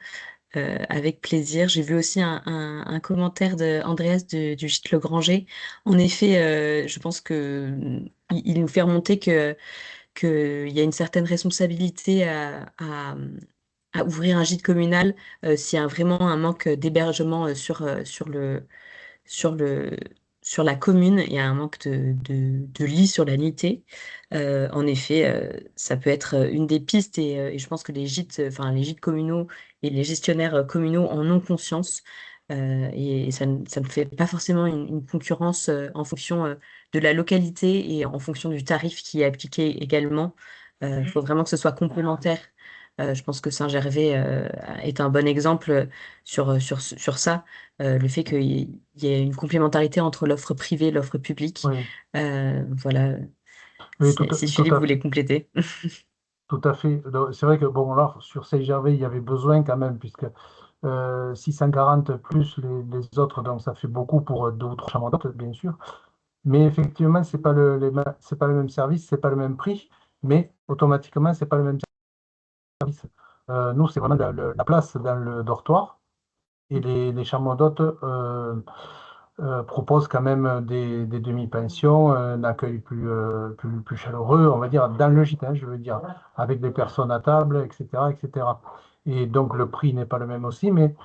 avec plaisir. J'ai vu aussi un commentaire de Andreas du Gîte Le Granger. En effet, je pense que il nous fait remonter qu'il y a une certaine responsabilité à ouvrir un gîte communal s'il y a vraiment un manque d'hébergement sur le, sur la commune. Il y a un manque de lits sur la nuitée. En effet, ça peut être une des pistes et je pense que les gîtes communaux et les gestionnaires communaux en ont conscience. Et ça ne fait pas forcément une concurrence en fonction de la localité et en fonction du tarif qui est appliqué également. Il faut vraiment que ce soit complémentaire. Je pense que Saint-Gervais est un bon exemple sur ça. Le fait qu'il y ait une complémentarité entre l'offre privée et l'offre publique. Oui, Voilà, oui, si Philippe à fait. voulait compléter. Tout à fait. Donc, c'est vrai que bon, là, sur Saint-Gervais, il y avait besoin quand même, puisque 640 plus les autres, donc ça fait beaucoup pour deux ou trois chambres d'hôtes, bien sûr. Mais effectivement, c'est pas le même service, c'est pas le même prix, mais automatiquement, c'est pas le même service. Nous, c'est vraiment la place dans le dortoir, et les chambres d'hôtes proposent quand même des demi-pensions, un accueil plus chaleureux, on va dire, dans le gîte, hein, je veux dire, avec des personnes à table, etc., etc. Et donc, le prix n'est pas le même aussi, mais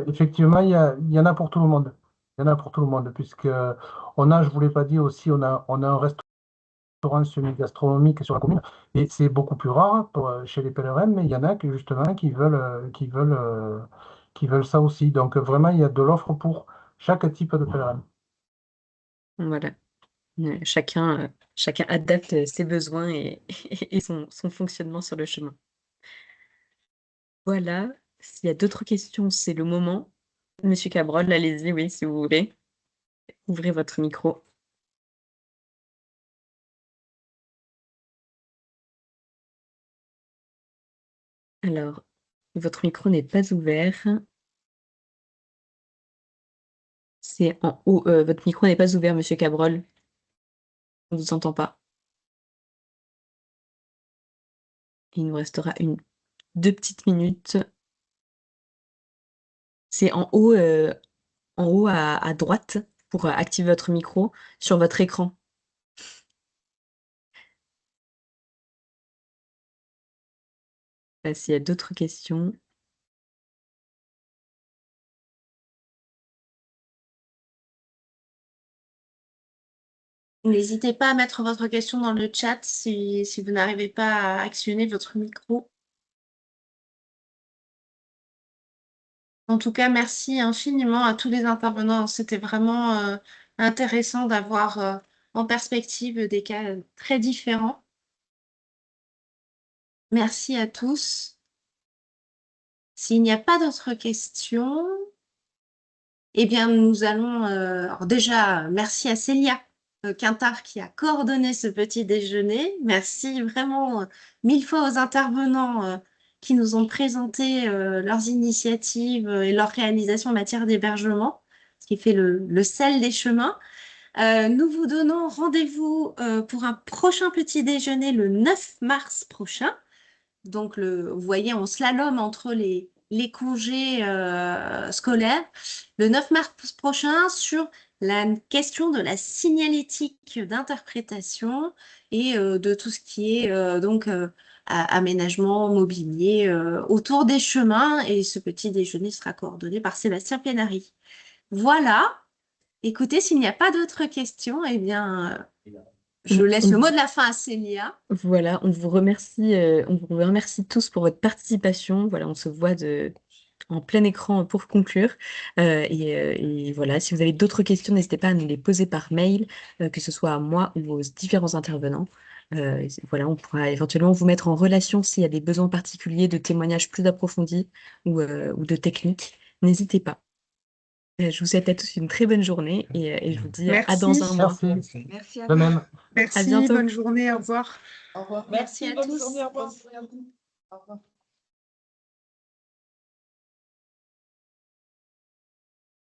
effectivement, il y en a pour tout le monde. Il y en a pour tout le monde, puisque je vous l'ai pas dit aussi, on a un restaurant semi-gastronomique sur la commune, et c'est beaucoup plus rare chez les pèlerins, mais il y en a qui, justement, qui veulent ça aussi. Donc, vraiment, il y a de l'offre pour chaque type de pèlerin. Voilà. Chacun adapte ses besoins et son fonctionnement sur le chemin. Voilà. S'il y a d'autres questions, c'est le moment. Monsieur Cabrol, allez-y, oui, si vous voulez. Ouvrez votre micro. Alors, votre micro n'est pas ouvert. C'est en haut. Votre micro n'est pas ouvert, monsieur Cabrol. On ne vous entend pas. Il nous restera 2 petites minutes. C'est en haut à droite pour activer votre micro sur votre écran. S'il y a d'autres questions. N'hésitez pas à mettre votre question dans le chat si vous n'arrivez pas à actionner votre micro. En tout cas, merci infiniment à tous les intervenants. C'était vraiment intéressant d'avoir en perspective des cas très différents. Merci à tous. S'il n'y a pas d'autres questions, eh bien, nous allons... alors déjà, merci à Célia Quintard qui a coordonné ce petit déjeuner. Merci vraiment 1000 fois aux intervenants qui nous ont présenté leurs initiatives et leurs réalisations en matière d'hébergement, ce qui fait le sel des chemins. Nous vous donnons rendez-vous pour un prochain petit déjeuner le 9 mars prochain. Donc, vous voyez, on slalom entre les congés scolaires. Le 9 mars prochain sur la question de la signalétique d'interprétation et de tout ce qui est aménagement mobilier autour des chemins. Et ce petit déjeuner sera coordonné par Sébastien Plénary. Voilà. Écoutez, s'il n'y a pas d'autres questions, eh bien, je laisse le mot de la fin à Célia. Voilà, on vous remercie tous pour votre participation. Voilà, on se voit en plein écran pour conclure. Et voilà, si vous avez d'autres questions, n'hésitez pas à nous les poser par mail, que ce soit à moi ou aux différents intervenants. Voilà, on pourra éventuellement vous mettre en relation s'il y a des besoins particuliers de témoignages plus approfondis ou de techniques. N'hésitez pas. Je vous souhaite à tous une très bonne journée et je vous dis à dans un mois. Merci. Merci à De vous. même. À Merci, bientôt. bonne journée, au revoir. Au revoir. Merci à bonne tous. journée, au revoir. Au revoir.